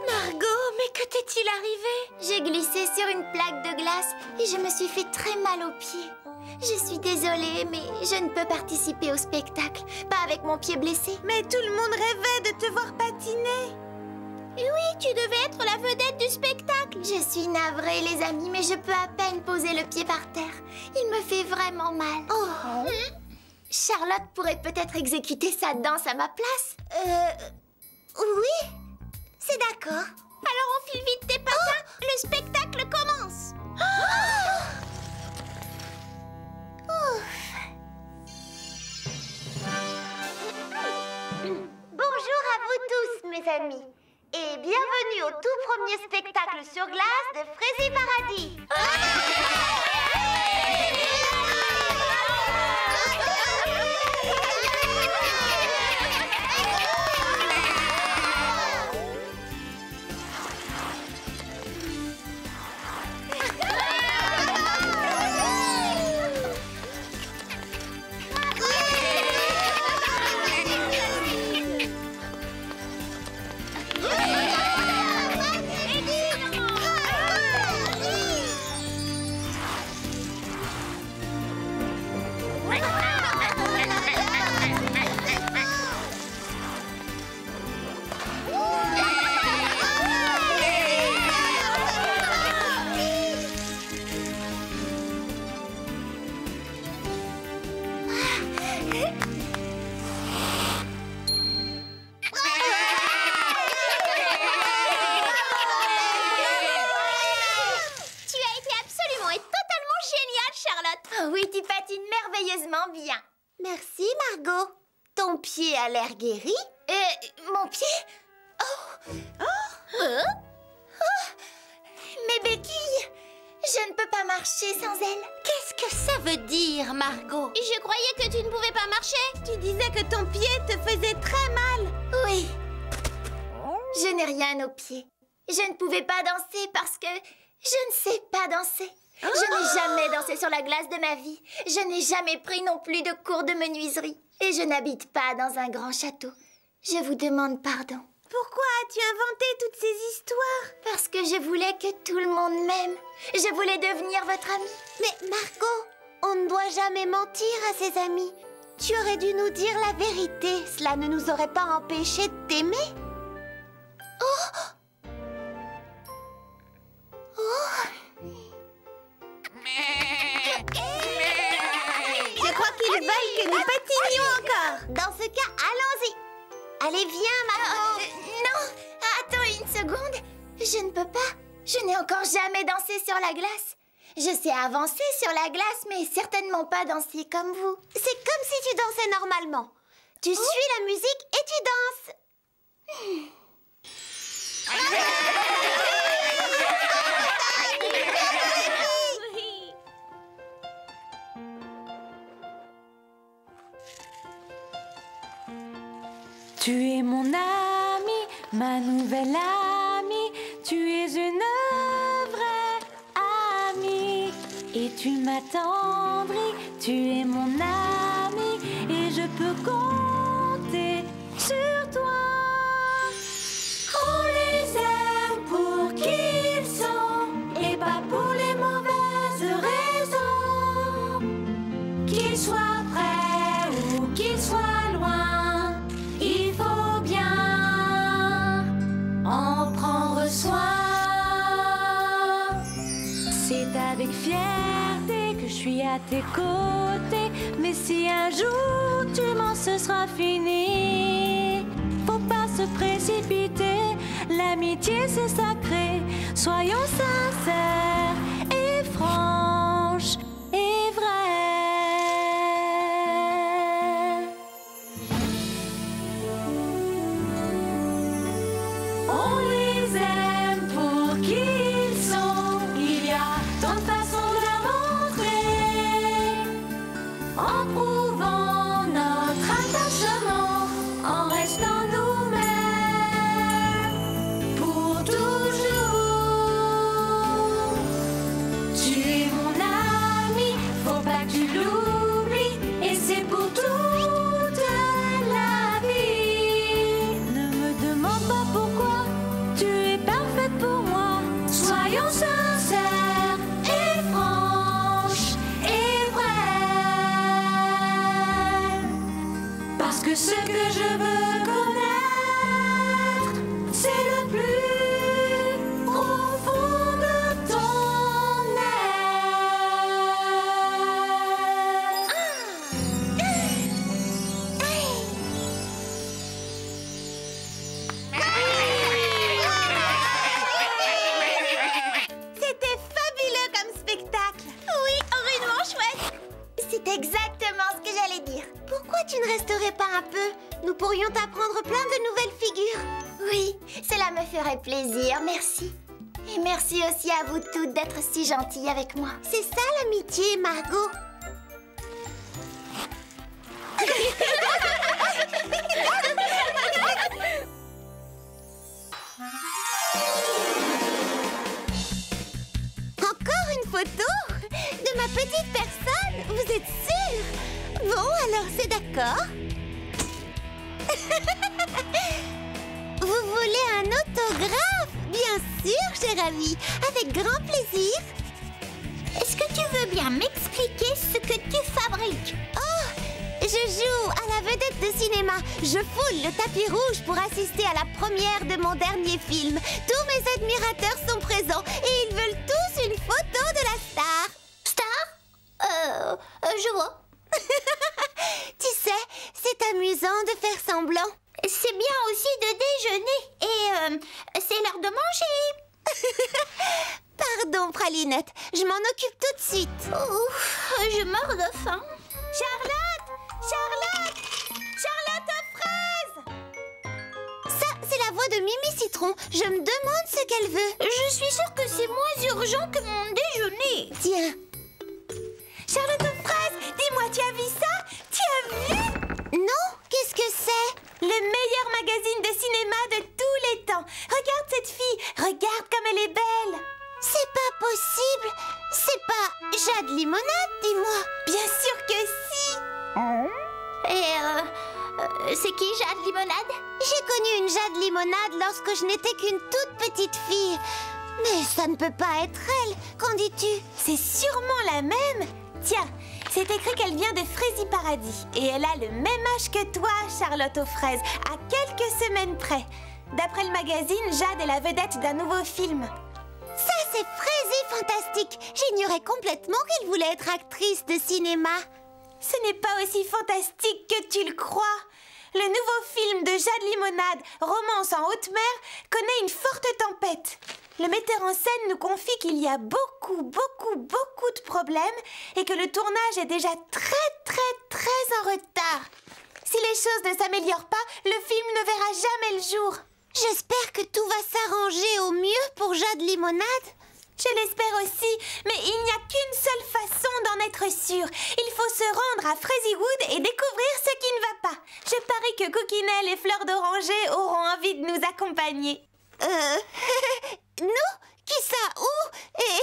Margot, mais que t'est-il arrivé? J'ai glissé sur une plaque de glace et je me suis fait très mal aux pieds. Je suis désolée, mais je ne peux participer au spectacle. Pas avec mon pied blessé. Mais tout le monde rêvait de te voir patiner. Oui, tu devais être la vedette du spectacle. Je suis navrée, les amis, mais je peux à peine poser le pied par terre. Il me fait vraiment mal. Oh. Charlotte pourrait peut-être exécuter sa danse à ma place. Oui, c'est d'accord. Alors on file vite tes patins. Le spectacle commence. Bonjour à vous tous, mes amis. Et bienvenue au tout premier spectacle sur glace de Frézy Paradis. Bien. Merci, Margot. Ton pied a l'air guéri? Mon pied? Mes béquilles! Je ne peux pas marcher sans elles. Qu'est-ce que ça veut dire, Margot? Je croyais que tu ne pouvais pas marcher. Tu disais que ton pied te faisait très mal. Oui. Je n'ai rien aux pieds. Je ne pouvais pas danser parce que je ne sais pas danser. Je n'ai jamais dansé sur la glace de ma vie. Je n'ai jamais pris non plus de cours de menuiserie. Et je n'habite pas dans un grand château. Je vous demande pardon. Pourquoi as-tu inventé toutes ces histoires? Parce que je voulais que tout le monde m'aime. Je voulais devenir votre amie. Mais Margot, on ne doit jamais mentir à ses amis. Tu aurais dû nous dire la vérité. Cela ne nous aurait pas empêché de t'aimer. Je crois qu'ils veulent que nous patinions encore. Dans ce cas, allons-y. Allez, viens, Margot. Non, attends une seconde. Je ne peux pas. Je n'ai encore jamais dansé sur la glace. Je sais avancer sur la glace, mais certainement pas danser comme vous. C'est comme si tu dansais normalement. Tu suis la musique et tu danses. Tu es mon amie, ma nouvelle amie. Tu es une vraie amie. Et tu m'attendris, tu es mon amie. Et je peux compter sur toi. On les aime pour qui ils sont et pas pour les mauvaises raisons. Qu'ils soient près ou qu'ils soient loin, il faut bien en prendre soin. C'est avec fierté que je suis à tes côtés. Mais si un jour tu mens, ce sera fini. Faut pas se précipiter, l'amitié c'est sacré. Soyons sincères et franches et vraies. On les aime pour qui ils sont. Il y a tant de façons de leur montrer. En prouvant notre attachement, en restant nous-mêmes pour toujours. Tu es mon ami, faut pas que tu l'oublies. Et c'est pour toute la vie. pourrions t'apprendre plein de nouvelles figures. Oui, cela me ferait plaisir, merci. Et merci aussi à vous toutes d'être si gentilles avec moi. C'est ça l'amitié, Margot. Encore une photo de ma petite personne, vous êtes sûre? Bon, alors c'est d'accord. Vous voulez un autographe? Bien sûr, cher ami, avec grand plaisir. Est-ce que tu veux bien m'expliquer ce que tu fabriques? Oh, je joue à la vedette de cinéma. Je foule le tapis rouge pour assister à la première de mon dernier film. Tous mes admirateurs sont présents et ils veulent tous une photo de la star. Star? Je vois. Tu sais, c'est amusant de faire semblant. C'est bien aussi de déjeuner. Et c'est l'heure de manger. Pardon, Pralinette, je m'en occupe tout de suite. Ouf, je meurs de faim. Charlotte! Charlotte! Charlotte aux fraises! Ça, c'est la voix de Mimi Citron. Je me demande ce qu'elle veut. Je suis sûre que c'est moins urgent que mon déjeuner. Tiens. Charlotte aux fraises, dis-moi, tu as vu ça? Tu as vu? Non, qu'est-ce que c'est? Le meilleur magazine de cinéma de tous les temps. Regarde cette fille, regarde comme elle est belle. C'est pas possible. C'est pas Jade Limonade, dis-moi. Bien sûr que si. Et c'est qui Jade Limonade? J'ai connu une Jade Limonade lorsque je n'étais qu'une toute petite fille. Mais ça ne peut pas être elle. Qu'en dis-tu? C'est sûrement la même. Tiens, c'est écrit qu'elle vient de Fraisie Paradis. Et elle a le même âge que toi, Charlotte aux fraises, à quelques semaines près. D'après le magazine, Jade est la vedette d'un nouveau film. Ça, c'est Fraisie fantastique. J'ignorais complètement qu'elle voulait être actrice de cinéma. Ce n'est pas aussi fantastique que tu le crois. Le nouveau film de Jade Limonade, Romance en haute mer, connaît une forte tempête. Le metteur en scène nous confie qu'il y a beaucoup de problèmes et que le tournage est déjà très en retard. Si les choses ne s'améliorent pas, le film ne verra jamais le jour. J'espère que tout va s'arranger au mieux pour Jade Limonade. Je l'espère aussi, mais il n'y a qu'une seule façon d'en être sûr. Il faut se rendre à Fraisiewood et découvrir ce qui ne va pas. Je parie que Cookinelle et Fleur d'Oranger auront envie de nous accompagner. Nous? Qui ça? Où? Et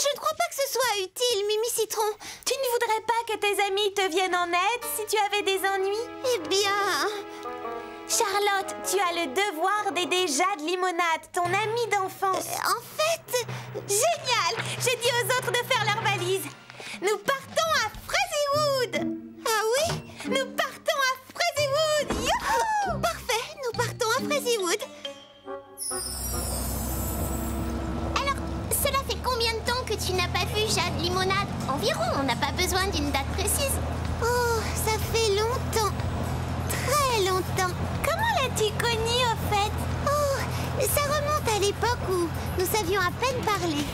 je ne crois pas que ce soit utile, Mimi Citron. Tu ne voudrais pas que tes amis te viennent en aide si tu avais des ennuis? Eh bien... Charlotte, tu as le devoir d'aider Jade Limonade, ton amie d'enfance. En fait... Génial! J'ai dit aux autres de faire leur valise. Nous partons à Fraisiewood! Ah oui? Nous partons à Fraisiewood! Youhou! Parfait, nous partons à Fraisiewood. Alors, cela fait combien de temps que tu n'as pas vu Jade Limonade? Environ, on n'a pas besoin d'une date précise. Oh, ça fait longtemps. Très longtemps. Comment l'as-tu connue, au fait? Oh, ça remonte à l'époque où nous savions à peine parler.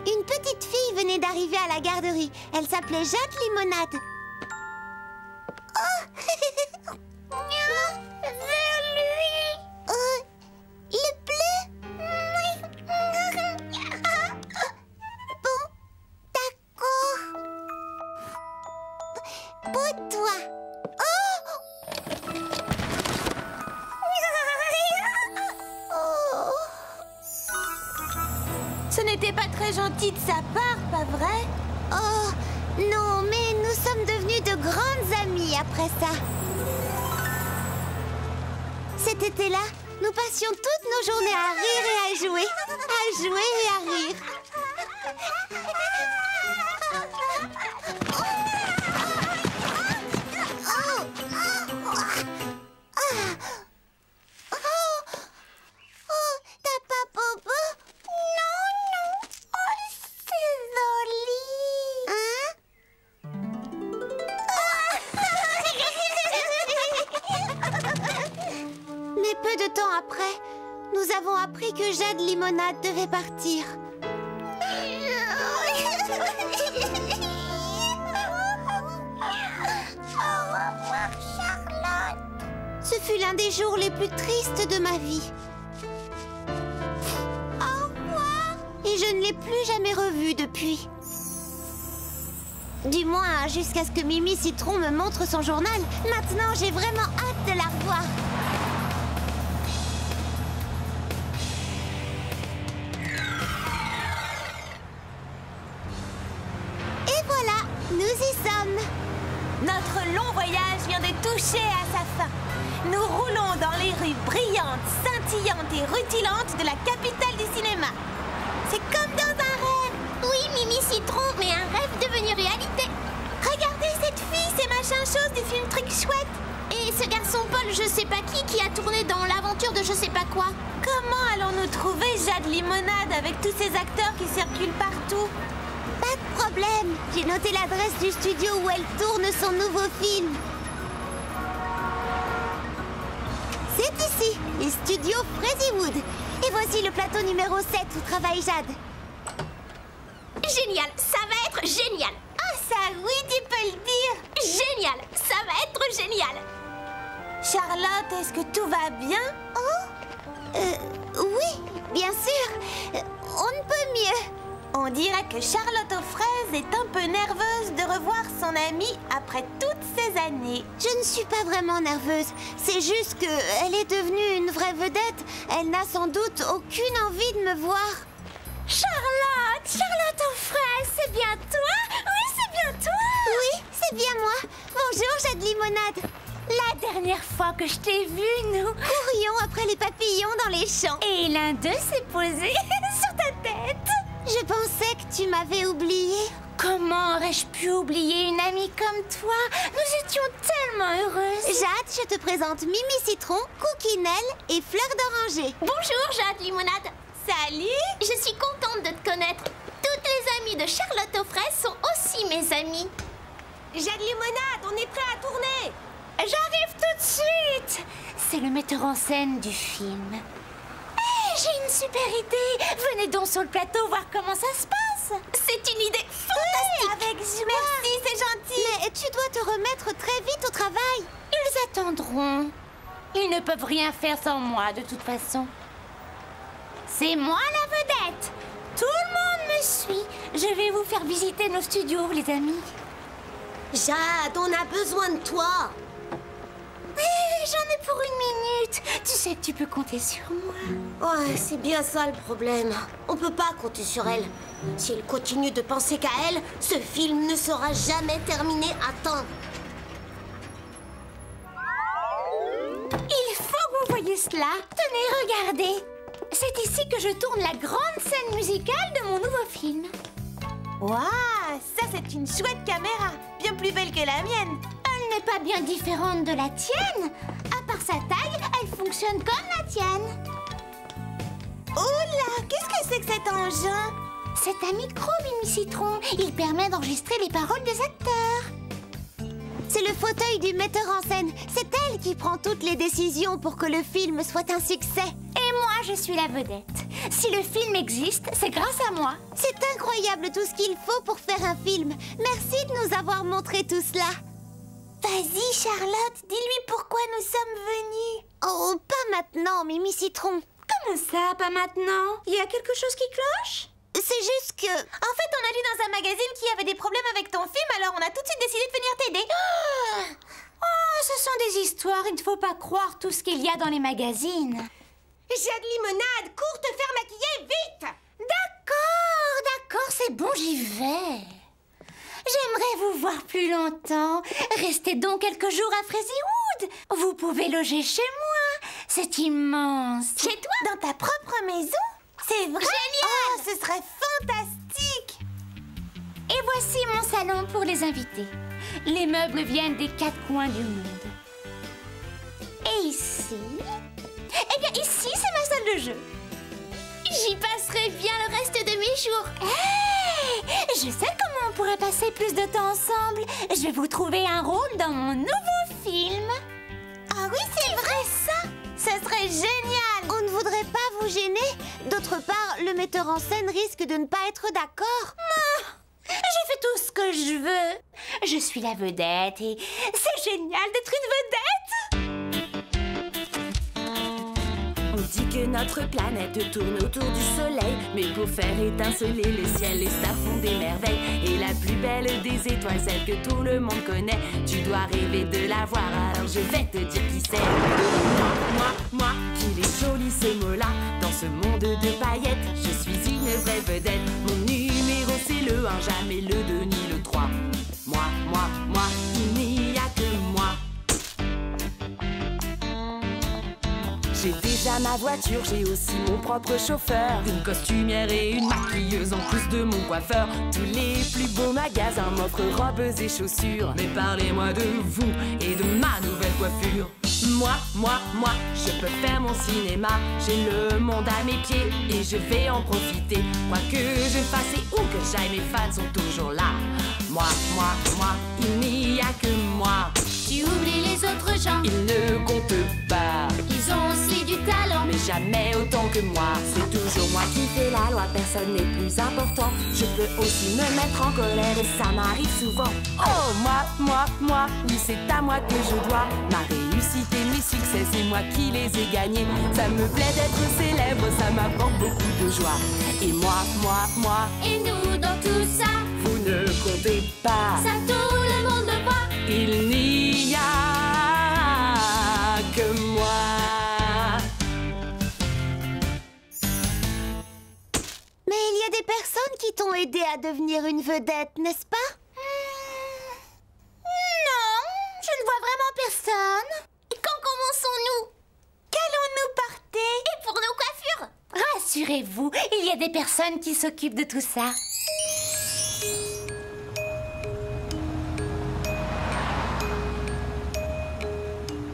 Une petite fille venait d'arriver à la garderie. Elle s'appelait Jade Limonade. Oh! Vers lui. Le bleu? Bon, d'accord. Pour toi. Ce n'était pas très gentil de sa part, pas vrai? Oh, non, mais nous sommes devenus de grandes amies après ça. Cet été-là, nous passions toutes nos journées à rire et à jouer. À jouer et à rire. T'as pas popo? Non. Oh, c'est joli. Mais peu de temps après, nous avons appris que Jade Limonade devait partir. fut l'un des jours les plus tristes de ma vie. Au revoir. Et je ne l'ai plus jamais revu depuis. Du moins, jusqu'à ce que Mimi Citron me montre son journal. Maintenant, j'ai vraiment hâte de la revoir. Et voilà, nous y sommes. Notre long voyage vient de toucher à sa fin. Nous roulons dans les rues brillantes, scintillantes et rutilantes de la capitale du cinéma. C'est comme dans un rêve. Oui, Mimi Citron, mais un rêve devenu réalité. Regardez cette fille, c'est machin chose du film Truc Chouette. Et ce garçon Paul, je sais pas qui a tourné dans l'aventure de je sais pas quoi. Comment allons-nous trouver Jade Limonade avec tous ces acteurs qui circulent partout? Pas de problème. J'ai noté l'adresse du studio où elle tourne son nouveau film. C'est ici, les studios Freddywood. Et voici le plateau numéro 7 où travaille Jade. Génial, ça va être génial. Ah ça, oui, tu peux le dire. Génial, ça va être génial. Charlotte, est-ce que tout va bien? Oui, bien sûr. On ne peut mieux. On dirait que Charlotte aux fraises est un peu nerveuse de revoir son amie après toutes ces années. Je ne suis pas vraiment nerveuse. C'est juste qu'elle est devenue une vraie vedette. Elle n'a sans doute aucune envie de me voir. Charlotte aux fraises, c'est bien toi? Oui, c'est bien toi. Oui, c'est bien moi. Bonjour, Jade Limonade. La dernière fois que je t'ai vue, nous Courions après les papillons dans les champs. et l'un d'eux s'est posé sur ta tête. Je pensais que tu m'avais oubliée. Comment aurais-je pu oublier une amie comme toi? Nous étions tellement heureuses. Jade, je te présente Mimi Citron, Cookinelle et Fleur d'Oranger. Bonjour, Jade Limonade. Salut! Je suis contente de te connaître. Toutes les amies de Charlotte aux fraises sont aussi mes amies. Jade Limonade, on est prêt à tourner! J'arrive tout de suite. C'est le metteur en scène du film. Hey, j'ai une super idée. Venez donc sur le plateau voir comment ça se passe. C'est une idée fantastique. Avec joie! Merci, c'est gentil! Mais tu dois te remettre très vite au travail. Ils attendront. Ils ne peuvent rien faire sans moi, de toute façon. C'est moi la vedette. Tout le monde me suit. Je vais vous faire visiter nos studios, les amis. Jade, on a besoin de toi! J'en ai pour une minute. Tu sais que tu peux compter sur moi. Ouais, c'est bien ça le problème. On peut pas compter sur elle. Si elle continue de penser qu'à elle, ce film ne sera jamais terminé à temps. Il faut que vous voyiez cela. Tenez, regardez. C'est ici que je tourne la grande scène musicale de mon nouveau film. Waouh, ça c'est une chouette caméra, bien plus belle que la mienne. Elle n'est pas bien différente de la tienne. À part sa taille, elle fonctionne comme la tienne. Oula, qu'est-ce que c'est que cet engin? C'est un micro, Mimi Citron. Il permet d'enregistrer les paroles des acteurs. C'est le fauteuil du metteur en scène. C'est elle qui prend toutes les décisions pour que le film soit un succès. Et moi, je suis la vedette. Si le film existe, c'est grâce à moi. C'est incroyable tout ce qu'il faut pour faire un film. Merci de nous avoir montré tout cela. Vas-y, Charlotte, dis-lui pourquoi nous sommes venus. Oh, pas maintenant, Mimi Citron. Comment ça, pas maintenant? Il y a quelque chose qui cloche? C'est juste que... En fait, on a lu dans un magazine qu'il y avait des problèmes avec ton film, alors on a tout de suite décidé de venir t'aider. Oh, ce sont des histoires. Il ne faut pas croire tout ce qu'il y a dans les magazines. Jade Limonade, cours te faire maquiller, vite! D'accord, c'est bon, j'y vais. J'aimerais vous voir plus longtemps. Restez donc quelques jours à Freddywood. Vous pouvez loger chez moi. C'est immense. Chez toi? Dans ta propre maison? C'est vrai? Génial! Oh, ce serait fantastique! Et voici mon salon pour les invités. Les meubles viennent des 4 coins du monde. Et ici... Eh bien, ici, c'est ma salle de jeu. J'y passerai bien le reste de mes jours. Hey, je sais comment on pourrait passer plus de temps ensemble. Je vais vous trouver un rôle dans mon nouveau film. Ah oui, c'est vrai ça! Ce serait génial! On ne voudrait pas vous gêner. D'autre part, le metteur en scène risque de ne pas être d'accord. Je fais tout ce que je veux. Je suis la vedette et c'est génial d'être une vedette. dit que notre planète tourne autour du soleil, mais pour faire étinceler le ciel, les stars font des merveilles. Et la plus belle des étoiles, celle que tout le monde connaît, tu dois rêver de la voir, alors je vais te dire qui c'est. Moi, qu'il est joli ce mot-là. Dans ce monde de paillettes, je suis une vraie vedette. Mon numéro c'est le 1, jamais le 2 ni le 3. Moi, il n'y a que moi. J'ai déjà ma voiture, j'ai aussi mon propre chauffeur, une costumière et une maquilleuse en plus de mon coiffeur. Tous les plus beaux magasins m'offrent robes et chaussures. Mais parlez-moi de vous et de ma nouvelle coiffure. Moi, je peux faire mon cinéma. J'ai le monde à mes pieds et je vais en profiter. Quoi que je fasse et où que j'aille, mes fans sont toujours là. Moi, il n'y a que moi. Tu oublies les autres gens. Ils ne comptent pas. Ils ont aussi du talent, mais jamais autant que moi. C'est toujours moi qui fais la loi, personne n'est plus important. Je peux aussi me mettre en colère et ça m'arrive souvent. Oh, moi, oui, c'est à moi que je dois ma réussite et mes succès, c'est moi qui les ai gagnés. Ça me plaît d'être célèbre, ça m'apporte beaucoup de joie. Et moi, et nous dans tout ça, vous ne comptez pas. Ça tout le monde le voit. Il n'y a que moi. Mais il y a des personnes qui t'ont aidé à devenir une vedette, n'est-ce pas? Non, je ne vois vraiment personne. Quand commençons-nous? Qu'allons-nous porter? Et pour nos coiffures? Rassurez-vous, il y a des personnes qui s'occupent de tout ça.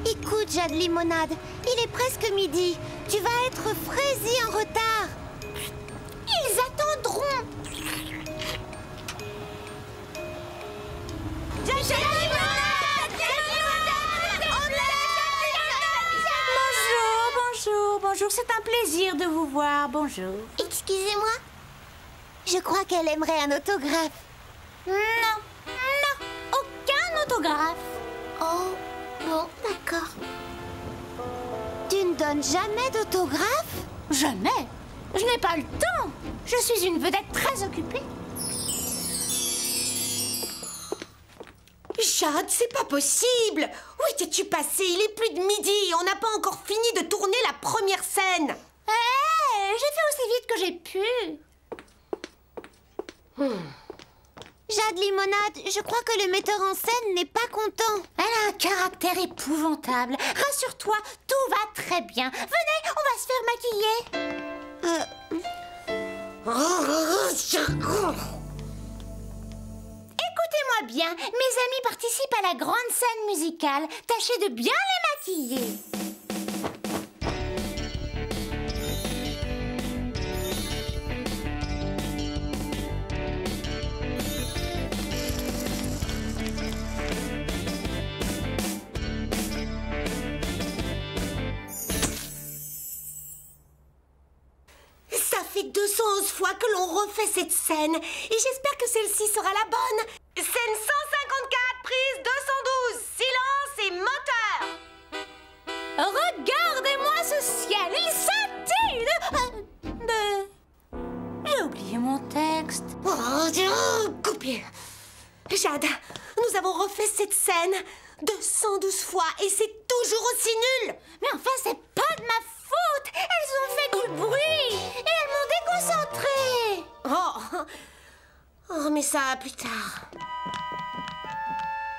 Écoute, Jade Limonade, il est presque midi. Tu vas être fraisi en retard. Ils attendront. Bonjour, c'est un plaisir de vous voir, bonjour. Excusez-moi. Je crois qu'elle aimerait un autographe. Non, aucun autographe. Oh, bon, d'accord. Tu ne donnes jamais d'autographe? Jamais. Je n'ai pas le temps. Je suis une vedette très occupée. Jade, c'est pas possible. Où étais-tu passée? Il est plus de midi. On n'a pas encore fini de tourner la première scène. J'ai fait aussi vite que j'ai pu. Jade Limonade, je crois que le metteur en scène n'est pas content. Elle a un caractère épouvantable. Rassure-toi, tout va très bien. Venez, on va se faire maquiller. Écoutez-moi bien, mes amis participent à la grande scène musicale. Tâchez de bien les maquiller. Ça fait 211 fois que l'on refait cette scène. Et j'espère que celle-ci sera la bonne. Scène 154, prise 212. Silence et moteur. Regardez-moi ce ciel, il scintille J'ai oublié mon texte. Oh Dieu, coupé. Jade, nous avons refait cette scène 212 fois et c'est toujours aussi nul. Mais enfin, c'est pas de ma faute. Elles ont fait du bruit et elles m'ont déconcentrée. Oh, mais ça, plus tard.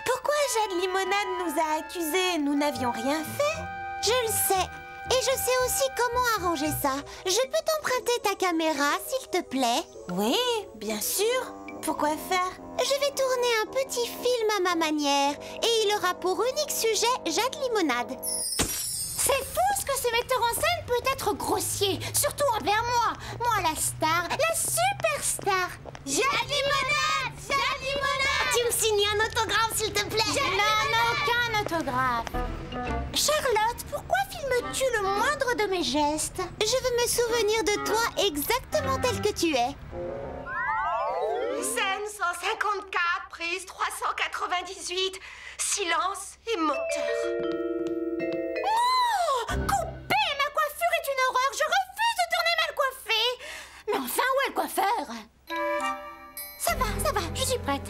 Pourquoi Jade Limonade nous a accusés? Nous n'avions rien fait. Je le sais. Et je sais aussi comment arranger ça. Je peux t'emprunter ta caméra, s'il te plaît? Oui, bien sûr. Pourquoi faire? Je vais tourner un petit film à ma manière. Et il aura pour unique sujet Jade Limonade. C'est fou ce que ce metteur en scène peut être grossier, surtout envers moi. Moi, la star, la superstar. Jade Limonade! Jade Limonade! Tu me signes un autographe, s'il te plaît? Non, aucun autographe. Charlotte, pourquoi filmes-tu le moindre de mes gestes? Je veux me souvenir de toi exactement tel que tu es. Scène 154, prise 398. Silence et moteur. Oh! Coupé! Ma coiffure est une Je suis prête.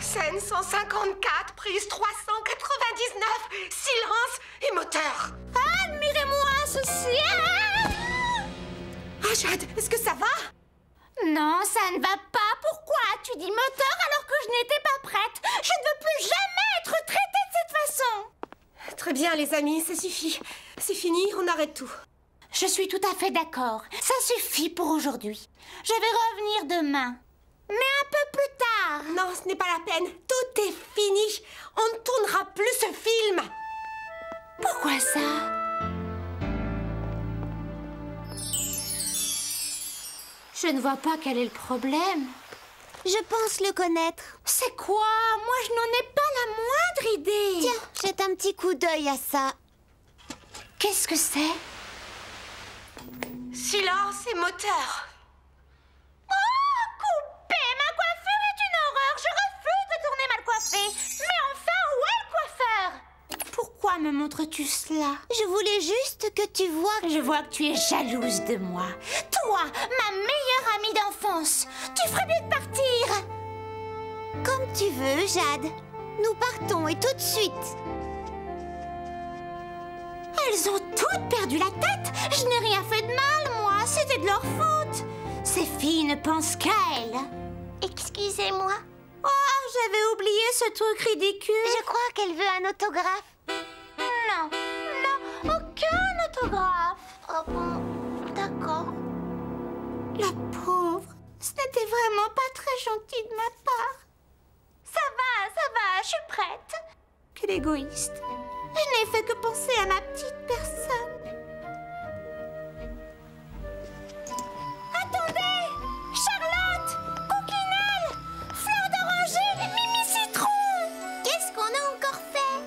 Scène 154, prise 399, silence et moteur. Admirez-moi ceci. Ah, Jade, est-ce que ça va? Non, ça ne va pas. Pourquoi as-tu dit moteur alors que je n'étais pas prête? Je ne veux plus jamais être traitée de cette façon. Très bien, les amis, ça suffit. C'est fini, on arrête tout. Je suis tout à fait d'accord. Ça suffit pour aujourd'hui. Je vais revenir demain. Mais un peu plus tard. Non, ce n'est pas la peine. Tout est fini. On ne tournera plus ce film. Pourquoi ça? Je ne vois pas quel est le problème. Je pense le connaître. C'est quoi? Moi, je n'en ai pas la moindre idée. Tiens, jette un petit coup d'œil à ça. Qu'est-ce que c'est? Silence et moteur. Oh, coupé! Ma coiffure est une horreur. Je refuse de tourner mal coiffée. Mais enfin, où est le coiffeur? Pourquoi me montres-tu cela? Je voulais juste que tu vois... Je vois que tu es jalouse de moi. Toi, ma meilleure amie d'enfance. Tu ferais mieux de partir. Comme tu veux, Jade. Nous partons et tout de suite. Elles ont toutes perdu la tête. Je n'ai rien fait de mal, moi. C'était de leur faute. Ces filles ne pensent qu'à elles. Excusez-moi. Oh, j'avais oublié ce truc ridicule. Je crois qu'elle veut un autographe. Non, non, aucun autographe. Oh bon, d'accord. La pauvre, ce n'était vraiment pas très gentil de ma part. Ça va, je suis prête. Quelle égoïste. Je n'ai fait que penser à ma petite personne. Attendez! Charlotte! Coquinelle! Fleur d'oranger! Mimi Citron! Qu'est-ce qu'on a encore fait?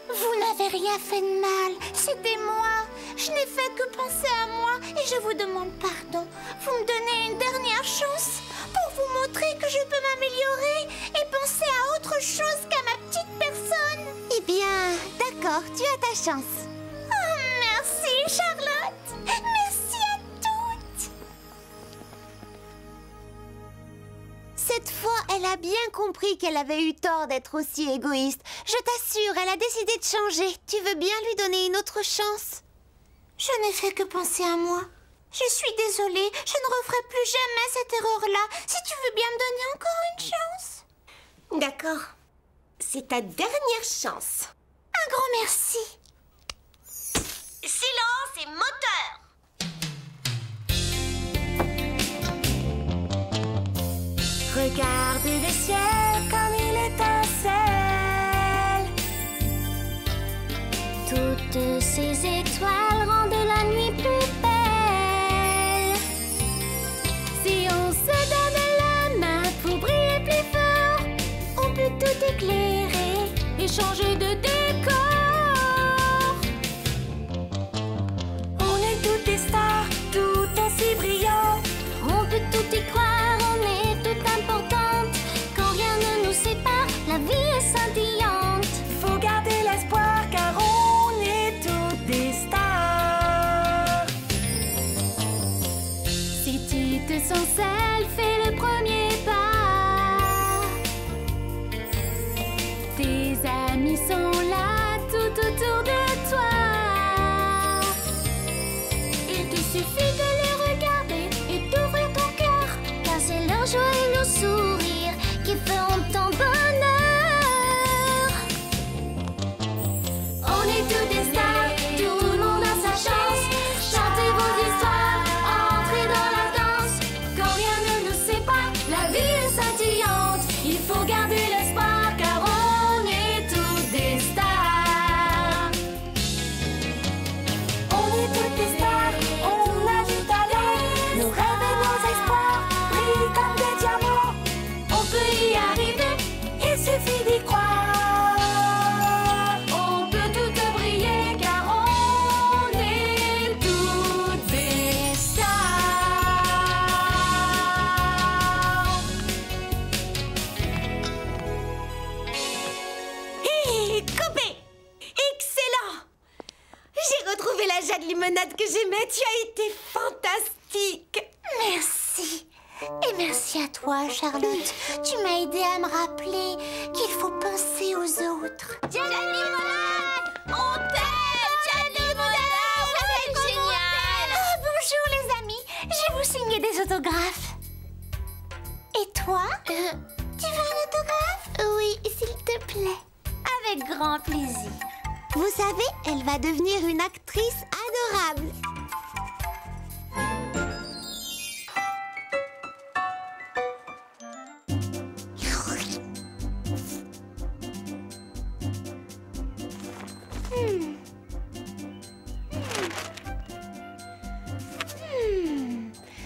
Vous n'avez rien fait de mal. C'était moi. Je n'ai fait que penser à moi et je vous demande pardon. Vous me donnez une dernière chance pour vous montrer que je peux m'améliorer et penser à autre chose qu'à ma petite personne. Eh bien, d'accord, tu as ta chance. Oh, merci, Charlotte. Merci à toutes. Cette fois, elle a bien compris qu'elle avait eu tort d'être aussi égoïste. Je t'assure, elle a décidé de changer. Tu veux bien lui donner une autre chance? Je n'ai fait que penser à moi. Je suis désolée, je ne referai plus jamais cette erreur-là. Si tu veux bien me donner encore une chance. D'accord. C'est ta dernière chance. Un grand merci. Silence et moteur. Regarde le ciel comme il étincelle. Toutes ces étoiles rendent la nuit plus belle. Si on se donne la main pour briller plus fort, on peut tout éclairer et changer de décor. On est toutes des stars, tout aussi brillantes. On peut tout y croire, on est toutes importantes. Quand rien ne nous sépare, la vie est scintillante. Faut garder l'espoir car on est toutes des stars. Si tu te sens seule, fais le premier pas. Tes amis sont là tout autour de toi. Il te suffit de les regarder et d'ouvrir ton cœur, car c'est leur joie et leur sourire qui feront ton bonheur. On est tous des stars, tout le monde a sa chance. Chantez vos histoires, entrez dans la danse. Quand rien ne nous sépare, la vie est scintillante. Il faut garder l'espoir car on est tous des stars. On est toutes des stars, on a du talent. Nos rêves et nos espoirs brillent comme des diamants. On peut y arriver, Il suffit d'y croire. on peut tout briller car on est toutes des stars. Hé, coupé. Excellent. J'ai retrouvé la Jade Limonade que j'aimais. Tu as été fantastique. Merci. Et merci à toi, Charlotte. Tu m'as aidé à me rappeler qu'il faut penser aux autres. Jadlimonade, on t'aime, Jadlimonade, c'est génial. Oh, bonjour les amis, je vais vous signer des autographes. Et toi tu veux un autographe? Oui, s'il te plaît. Avec grand plaisir. Vous savez, elle va devenir une actrice adorable.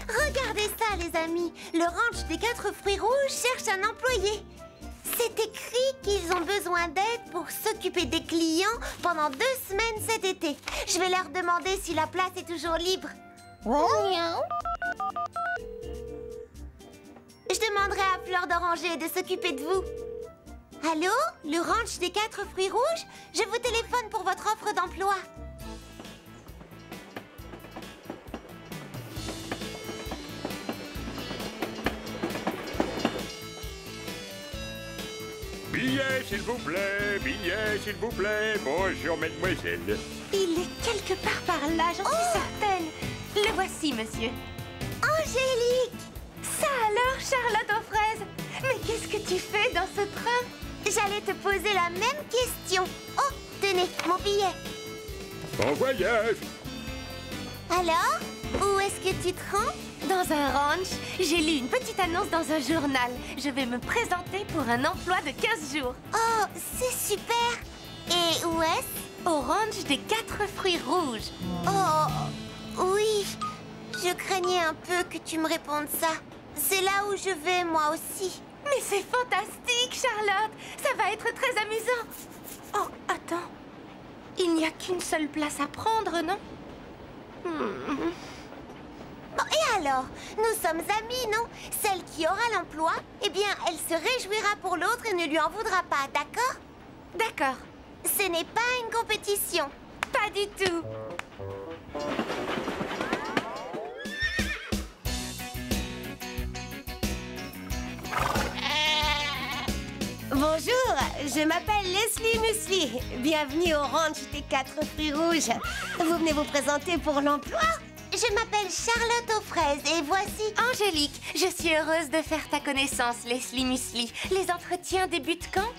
Regardez ça, les amis. Le ranch des 4 fruits rouges cherche un employé. C'est écrit qu'ils ont besoin d'aide pour s'occuper des clients pendant 2 semaines cet été. Je vais leur demander si la place est toujours libre. Je demanderai à Fleur d'Oranger de s'occuper de vous. Allô? Le ranch des 4 fruits rouges? Je vous téléphone pour votre offre d'emploi. Billet, s'il vous plaît, billet, s'il vous plaît. Bonjour, mademoiselle. Il est quelque part par là, j'en suis certaine. Le voici, monsieur. Angélique! Ça alors, Charlotte aux fraises? Mais qu'est-ce que tu fais dans ce train? J'allais te poser la même question. Oh, tenez, mon billet. Bon voyage. Alors, où est-ce que tu te rends? Dans un ranch, j'ai lu une petite annonce dans un journal. Je vais me présenter pour un emploi de 15 jours. Oh, c'est super. Et où est-ce? Au ranch des 4 fruits rouges. Oh, oui. Je craignais un peu que tu me répondes ça. C'est là où je vais, moi aussi. Mais c'est fantastique, Charlotte. Ça va être très amusant. Oh, attends. Il n'y a qu'une seule place à prendre, non? Bon, et alors? Nous sommes amis, non? Celle qui aura l'emploi, eh bien, elle se réjouira pour l'autre et ne lui en voudra pas, d'accord? D'accord. Ce n'est pas une compétition. Pas du tout. Bonjour, je m'appelle Leslie Musli. Bienvenue au ranch des 4 fruits rouges. Vous venez vous présenter pour l'emploi? Je m'appelle Charlotte aux fraises et voici... Angélique, je suis heureuse de faire ta connaissance, Leslie Musli. Les entretiens débutent quand?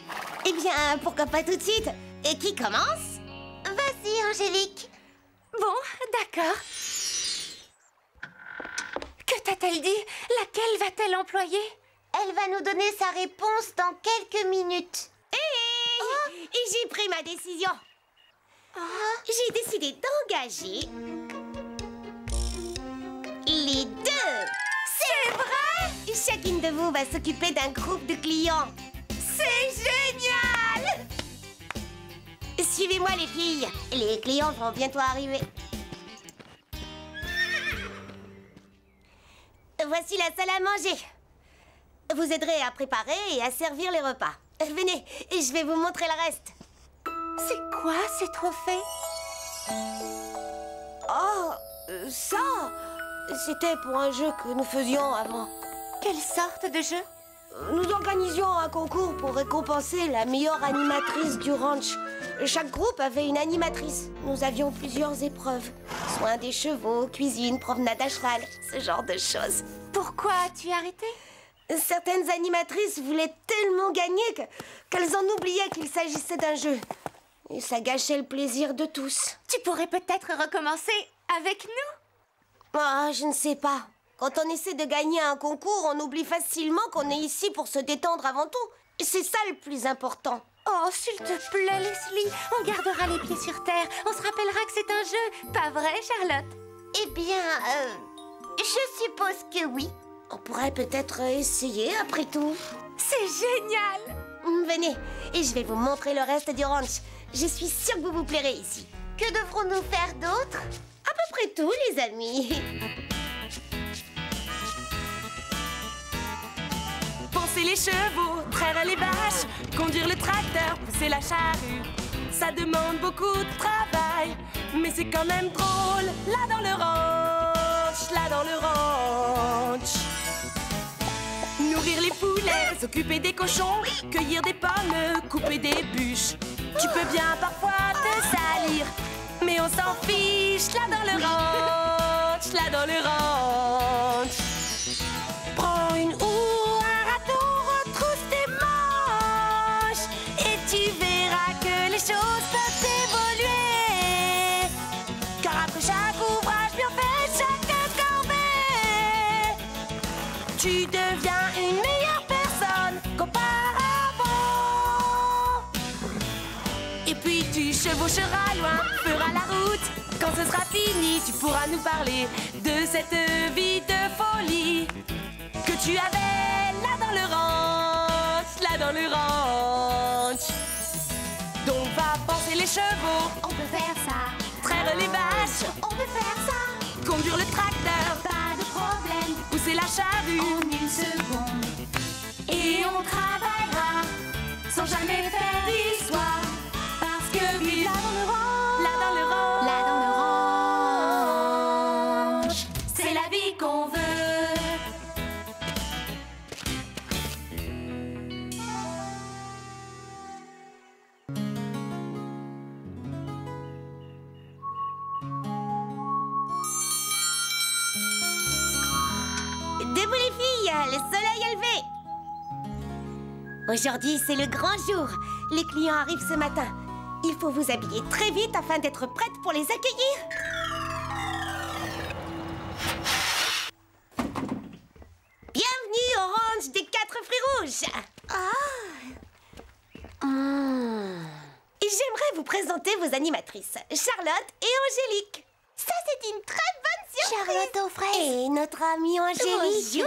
Eh bien, pourquoi pas tout de suite? Et qui commence? Vas-y, Angélique. Bon, d'accord. Que t'a-t-elle dit? Laquelle va-t-elle employer? Elle va nous donner sa réponse dans quelques minutes. Et j'ai pris ma décision. J'ai décidé d'engager les 2. C'est vrai? Chacune de vous va s'occuper d'un groupe de clients. C'est génial! Suivez-moi les filles. Les clients vont bientôt arriver. Voici la salle à manger. Vous aiderez à préparer et à servir les repas. Venez, et je vais vous montrer le reste. C'est quoi ces trophées? Oh, ça, c'était pour un jeu que nous faisions avant. Quelle sorte de jeu? Nous organisions un concours pour récompenser la meilleure animatrice du ranch. Chaque groupe avait une animatrice. Nous avions plusieurs épreuves. Soins des chevaux, cuisine, promenade à cheval, ce genre de choses. Pourquoi as-tu arrêté? Certaines animatrices voulaient tellement gagner qu'elles en oubliaient qu'il s'agissait d'un jeu. Et ça gâchait le plaisir de tous. Tu pourrais peut-être recommencer avec nous? Ah, je ne sais pas. Quand on essaie de gagner un concours, on oublie facilement qu'on est ici pour se détendre avant tout. C'est ça le plus important. Oh, s'il te plaît, Leslie, on gardera les pieds sur terre. On se rappellera que c'est un jeu. Pas vrai, Charlotte? Eh bien, je suppose que oui. On pourrait peut-être essayer après tout. C'est génial! Venez, et je vais vous montrer le reste du ranch. Je suis sûre que vous vous plairez ici. Que devrons-nous faire d'autre? À peu près tout, les amis. Poncer les chevaux, traire les vaches, conduire le tracteur, pousser la charrue. Ça demande beaucoup de travail, mais c'est quand même drôle. Là dans le ranch, là dans le ranch. Nourrir les poulets, s'occuper des cochons, cueillir des pommes, couper des bûches. Tu peux bien parfois te salir, mais on s'en fiche là dans le ranch, là dans le ranch. Prends une houe, un râteau, retrousse tes manches et tu verras que les choses peuvent évoluer. Car après chaque ouvrage bien fait, chaque corvée, tu deviens une meilleure personne qu'auparavant. Et puis tu chevaucheras loin, feras la route. Quand ce sera fini, tu pourras nous parler de cette vie de folie que tu avais là dans le ranch, là dans le ranch. Donc va penser les chevaux, On peut faire ça, traire les vaches, on peut faire ça. conduire le tracteur, Pas de problème, pousser la charrue. en une seconde. Et on travaillera sans jamais faire d'histoire. Parce que oui, là dans le ranch, Là dans le ranch, Là dans le ranch. c'est la vie qu'on veut. Debout les filles, le soleil est levé. Aujourd'hui, c'est le grand jour. Les clients arrivent ce matin. Il faut vous habiller très vite afin d'être prête pour les accueillir. Bienvenue au ranch des 4 fruits rouges. Et j'aimerais vous présenter vos animatrices, Charlotte et Angélique. Ça, c'est une très bonne surprise. Charlotte aux fraises. Et notre amie Angélique.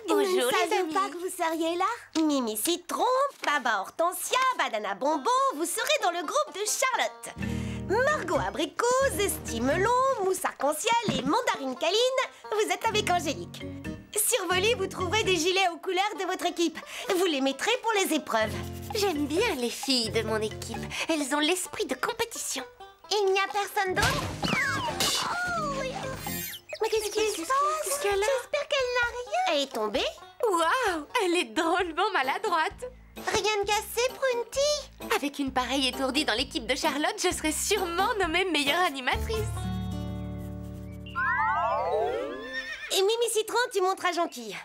Bonjour, Nous ne les savions amis. pas que vous seriez là. Mimi Citron, Baba Hortensia, Banana Bonbon, vous serez dans le groupe de Charlotte. Margot Abricot, Zesty Melon, Mousse Arc-en-Ciel et Mandarine Caline, vous êtes avec Angélique. Sur vos lits, vous trouverez des gilets aux couleurs de votre équipe. Vous les mettrez pour les épreuves. J'aime bien les filles de mon équipe. Elles ont l'esprit de compétition. Il n'y a personne d'autre? Mais qu'est-ce qui se passe? Qu'est-ce qu'elle a? J'espère qu'elle n'a rien. Elle est tombée? Waouh, elle est drôlement maladroite. Rien de cassé, Prunty? Avec une pareille étourdie dans l'équipe de Charlotte, je serais sûrement nommée meilleure animatrice. Et Mimi Citron, tu montres à Jonquille.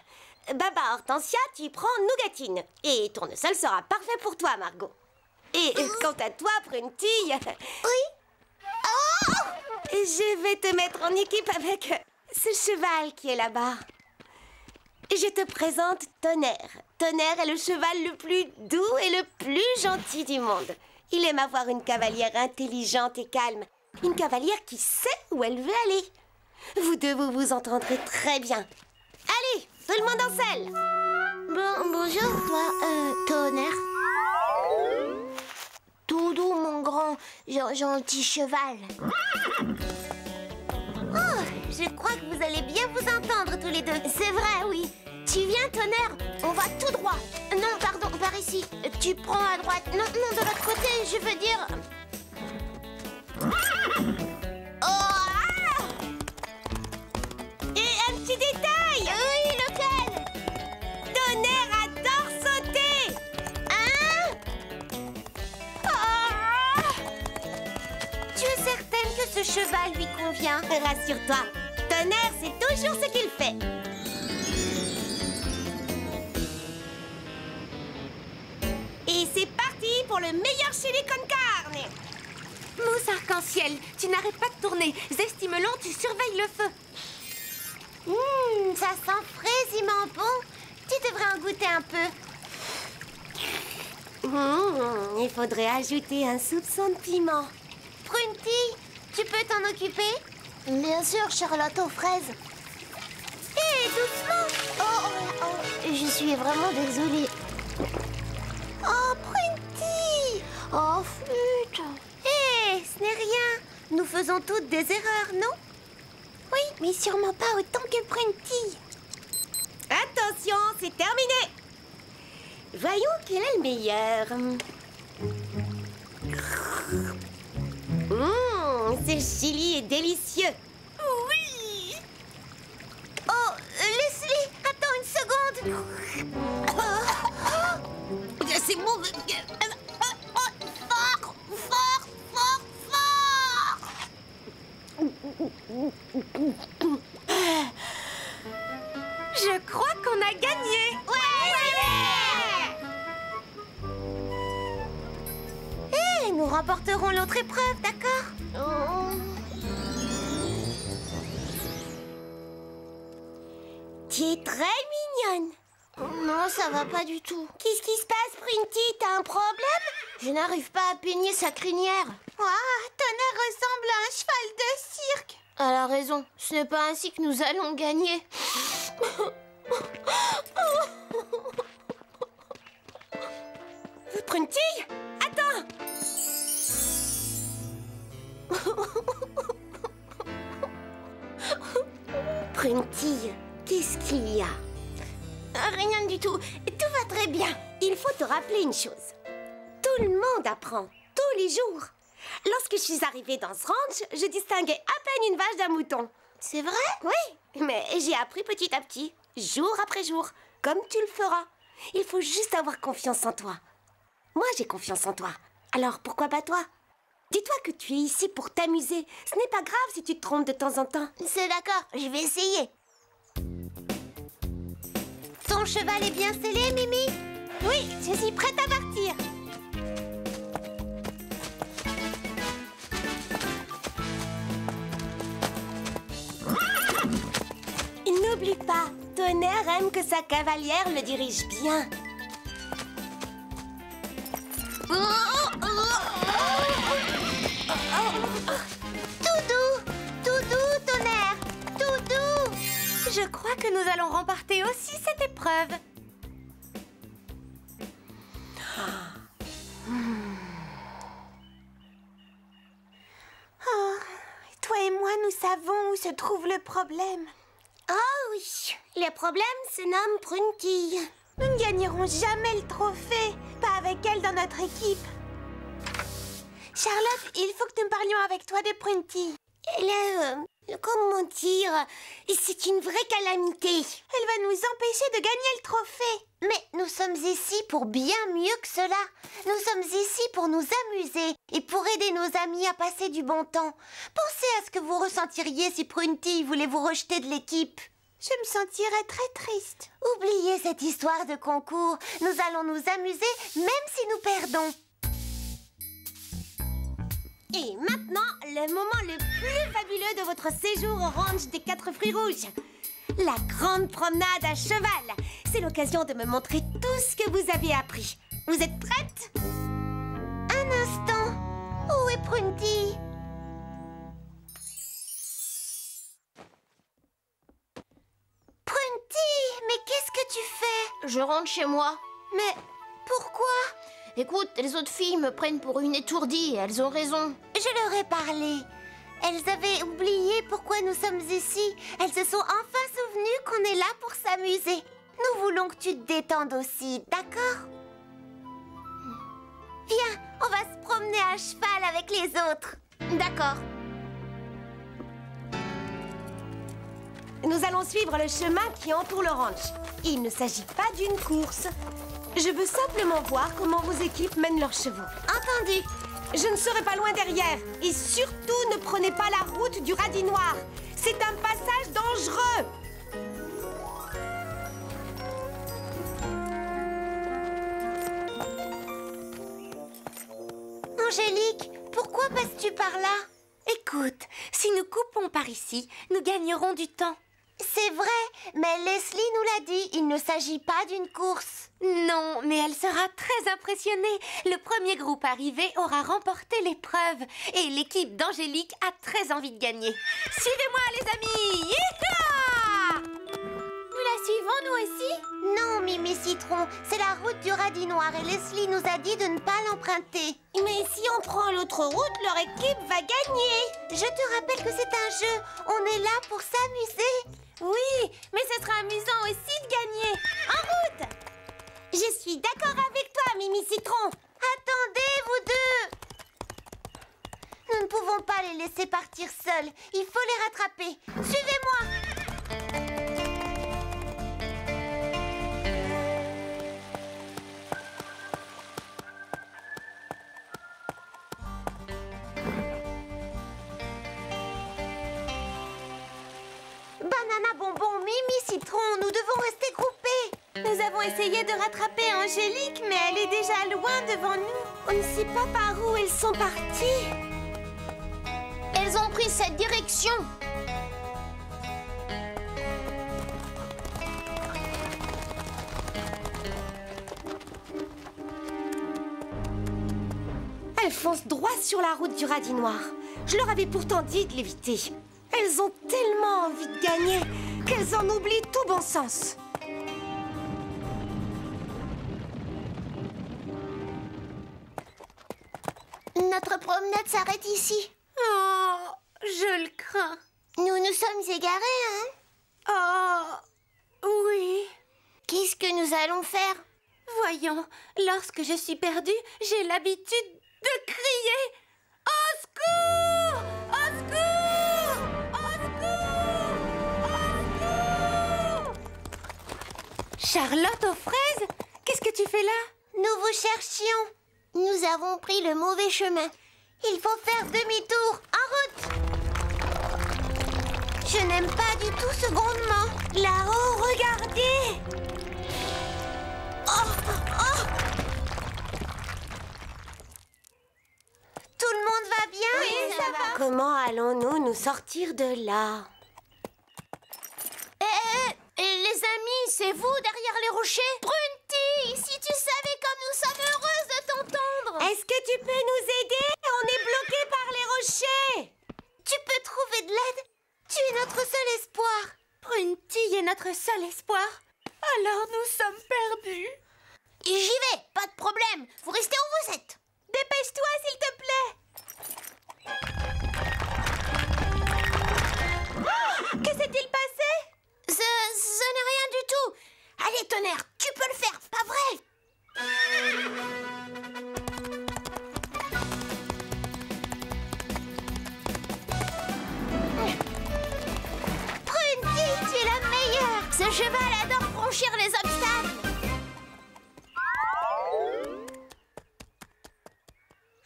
Baba Hortensia, tu prends Nougatine. Et Tournesol sera parfait pour toi, Margot. Et quant à toi, Prunty... Oui? Je vais te mettre en équipe avec ce cheval qui est là-bas. Je te présente Tonnerre. Tonnerre est le cheval le plus doux et le plus gentil du monde. Il aime avoir une cavalière intelligente et calme. Une cavalière qui sait où elle veut aller. Vous deux, vous vous entendrez très bien. Allez, tout le monde en selle. Bonjour, toi, Tonnerre. Tout doux, mon grand, gentil cheval. Oh, je crois que vous allez bien vous entendre tous les deux. C'est vrai, oui. Tu viens, Tonnerre? On va tout droit. Non, pardon, par ici. Tu prends à droite. Non, non, de l'autre côté, je veux dire... Oh, ah! Et un petit détail. Oui, lequel? Tonnerre adore sauter. Hein? Ah! Tu es certaine que ce cheval lui convient? Rassure-toi, Tonnerre, c'est toujours ce qu'il fait. Et c'est parti pour le meilleur chili con carne. Mousse arc-en-ciel, tu n'arrêtes pas de tourner. Zesty Melon, tu surveilles le feu. Ça sent fraisiment bon. Tu devrais en goûter un peu. Il faudrait ajouter un soupçon de piment. Prunty, tu peux t'en occuper? Bien sûr, Charlotte aux fraises. Hé, doucement. Oh, je suis vraiment désolée. Oh, Prunty. Oh, flûte. Hé, ce n'est rien. Nous faisons toutes des erreurs, non? Oui, mais sûrement pas autant que Prunty. Attention, c'est terminé. Voyons quel est le meilleur. Ce chili est délicieux. Oui. Oh, Leslie, attends une seconde. C'est bon. Fort, fort, fort, fort. Je crois qu'on a gagné. Et nous remporterons l'autre épreuve, d'accord? Tu es très mignonne. Non, ça va pas du tout. Qu'est-ce qui se passe, Printy? T'as un problème? Je n'arrive pas à peigner sa crinière. Tonnerre ressemble à un cheval de cirque. Elle a raison. Ce n'est pas ainsi que nous allons gagner. Printy, attends. Printy, qu'est-ce qu'il y a? Rien du tout. Tout va très bien. Il faut te rappeler une chose. Tout le monde apprend, tous les jours. Lorsque je suis arrivée dans ce ranch, je distinguais à peine une vache d'un mouton. C'est vrai? Oui, mais j'ai appris petit à petit, jour après jour, comme tu le feras. Il faut juste avoir confiance en toi. Moi, j'ai confiance en toi. Alors, pourquoi pas toi? Dis-toi que tu es ici pour t'amuser. Ce n'est pas grave si tu te trompes de temps en temps. C'est d'accord, je vais essayer. Ton cheval est bien scellé, Mimi? Oui, je suis prête à partir. N'oublie pas, Tonnerre aime que sa cavalière le dirige bien. Doudou, Tonnerre, Doudou. Je crois que nous allons remporter aussi cette épreuve. Oh, toi et moi, nous savons où se trouve le problème. Oh oui, le problème se nomme Prunty. Nous ne gagnerons jamais le trophée, pas avec elle dans notre équipe. Charlotte, il faut que nous parlions avec toi de Prunty. Comment dire, c'est une vraie calamité. Elle va nous empêcher de gagner le trophée. Mais nous sommes ici pour bien mieux que cela. Nous sommes ici pour nous amuser et pour aider nos amis à passer du bon temps. Pensez à ce que vous ressentiriez si Prunty voulait vous rejeter de l'équipe. Je me sentirais très triste. Oubliez cette histoire de concours. Nous allons nous amuser même si nous perdons. Et maintenant, le moment le plus fabuleux de votre séjour au ranch des 4 fruits rouges. La grande promenade à cheval. C'est l'occasion de me montrer tout ce que vous avez appris. Vous êtes prêtes? Un instant. Où est Prunty? Prunty, mais qu'est-ce que tu fais? Je rentre chez moi. Mais pourquoi? Écoute, les autres filles me prennent pour une étourdie et elles ont raison. Je leur ai parlé. Elles avaient oublié pourquoi nous sommes ici. Elles se sont enfin souvenues qu'on est là pour s'amuser. Nous voulons que tu te détendes aussi, d'accord? Viens, on va se promener à cheval avec les autres. D'accord. Nous allons suivre le chemin qui entoure le ranch. Il ne s'agit pas d'une course. Je veux simplement voir comment vos équipes mènent leurs chevaux. Entendu. Je ne serai pas loin derrière. Et surtout, ne prenez pas la route du radis noir. C'est un passage dangereux. Angélique, pourquoi passes-tu par là? Écoute, si nous coupons par ici, nous gagnerons du temps. C'est vrai, mais Leslie nous l'a dit, il ne s'agit pas d'une course. Non, mais elle sera très impressionnée. Le premier groupe arrivé aura remporté l'épreuve. Et l'équipe d'Angélique a très envie de gagner. Suivez-moi, les amis! Yeeha! Nous la suivons, nous aussi? Non, Mimi Citron, c'est la route du radis noir et Leslie nous a dit de ne pas l'emprunter. Mais si on prend l'autre route, leur équipe va gagner. Je te rappelle que c'est un jeu. On est là pour s'amuser. Oui, mais ce sera amusant aussi de gagner. En route! Je suis d'accord avec toi, Mimi Citron. Attendez, vous deux. Nous ne pouvons pas les laisser partir seuls. Il faut les rattraper. Suivez-moi. avons essayé de rattraper Angélique, mais elle est déjà loin devant nous. On ne sait pas par où elles sont parties. Elles ont pris cette direction. Elles foncent droit sur la route du radis noir. Je leur avais pourtant dit de l'éviter. Elles ont tellement envie de gagner qu'elles en oublient tout bon sens. Notre promenade s'arrête ici. Oh, je le crains. Nous nous sommes égarés, hein? Oh, oui. Qu'est-ce que nous allons faire? Voyons, lorsque je suis perdue, j'ai l'habitude de crier « Au secours! Au secours! Au secours! Au secours !» Charlotte aux fraises, qu'est-ce que tu fais là? Nous vous cherchions. Nous avons pris le mauvais chemin. Il faut faire demi-tour. En route! Je n'aime pas du tout ce grondement. Là-haut, regardez! Oh, oh. Tout le monde va bien? Oui, ça va. Comment allons-nous nous sortir de là? Les amis, c'est vous derrière les rochers? Prunty, si tu savais comme nous sommes heureuses de t'entendre! Est-ce que tu peux nous aider? On est bloqués par les rochers! Tu peux trouver de l'aide? Tu es notre seul espoir! Prunty est notre seul espoir. Alors nous sommes perdus. J'y vais, pas de problème. Vous restez où vous êtes. Dépêche-toi, s'il te plaît. Que s'est-il passé? Ce n'est rien du tout. Allez, tonnerre, tu peux le faire, pas vrai? Prunty, tu es la meilleure. Ce cheval adore franchir les obstacles.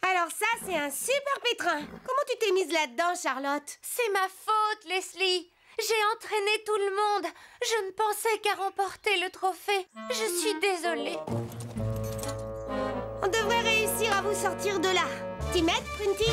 Alors ça, c'est un super pétrin. Comment tu t'es mise là-dedans, Charlotte? C'est ma faute, Leslie. J'ai entraîné tout le monde. Je ne pensais qu'à remporter le trophée. Je suis désolée. On devrait réussir à vous sortir de là. T'y mets, Prunty?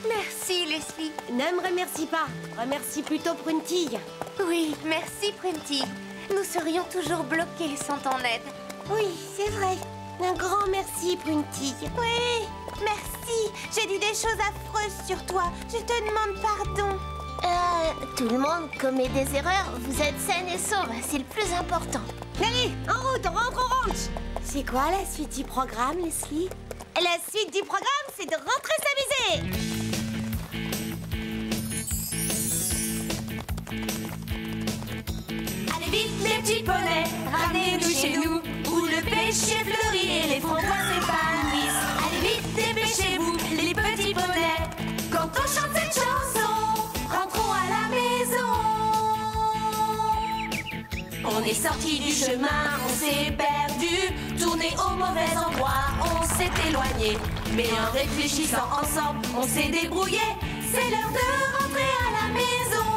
Merci, Leslie. Ne me remercie pas. Remercie plutôt Prunty. Oui, merci, Prunty. Nous serions toujours bloqués sans ton aide. Oui, c'est vrai. Un grand merci, Prunty. Oui, merci. J'ai dit des choses affreuses sur toi. Je te demande pardon. Tout le monde commet des erreurs. Vous êtes saine et sauve, c'est le plus important. Allez, en route, on rentre au ranch. C'est quoi la suite du programme, Leslie? La suite du programme, c'est de rentrer s'amuser. Allez vite les petits poneys, ramenez-nous chez nous, où le péché fleurit et les framboises s'épanouissent. Allez vite, dépêchez-vous, les petits poneys. Quand on chante cette chanson, rentrons à la maison. On est sorti du chemin, on s'est perdu, tourné au mauvais endroit, on s'est éloigné. Mais en réfléchissant ensemble, on s'est débrouillé. C'est l'heure de rentrer à la maison.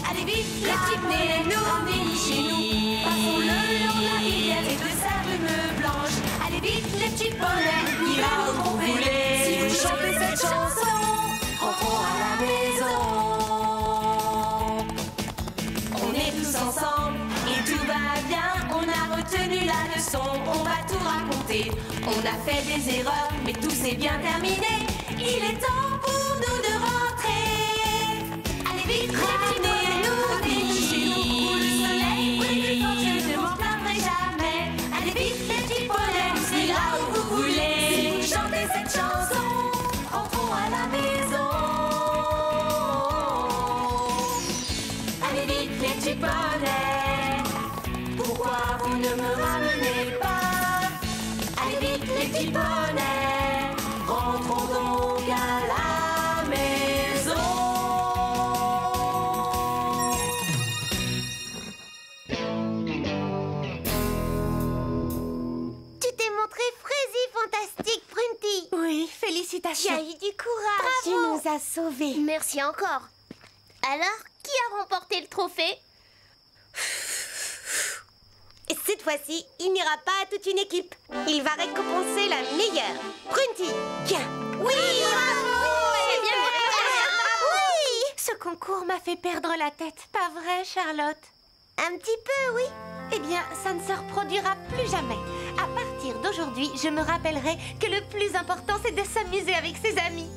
Allez vite, les petits poneys, nous venez chez nous. Passons le long de la rivière et de sa brume blanche. Allez vite, les petits poneys, il va où vous voulez. Si vous chantez cette chanson, rentrons à la maison. On est tous ensemble et tout va bien. On a retenu la leçon, on va tout raconter. On a fait des erreurs, mais tout s'est bien terminé. Il est temps pour nous de rentrer. Allez vite, les petits poneys, nous venez chez nous. Où le soleil brille plus fort, je ne m'en plaindrai jamais. Allez vite, les petits poneys, c'est là où vous voulez. Si vous chantez cette chanson, rentrons à la maison. Allez vite, les petits poneys, pourquoi vous ne me ramenez pas? Allez vite, les petits poneys, rentrons donc à la maison. Tu t'es montré a sauvés. Merci encore. Alors, qui a remporté le trophée? Et cette fois-ci, il n'ira pas à toute une équipe. Il va récompenser la meilleure. Prunty, tiens. Oui, bravo! C'est bien mérité. Oui! Ce concours m'a fait perdre la tête, pas vrai, Charlotte? Un petit peu, oui. Eh bien, ça ne se reproduira plus jamais. À partir d'aujourd'hui, je me rappellerai que le plus important, c'est de s'amuser avec ses amis.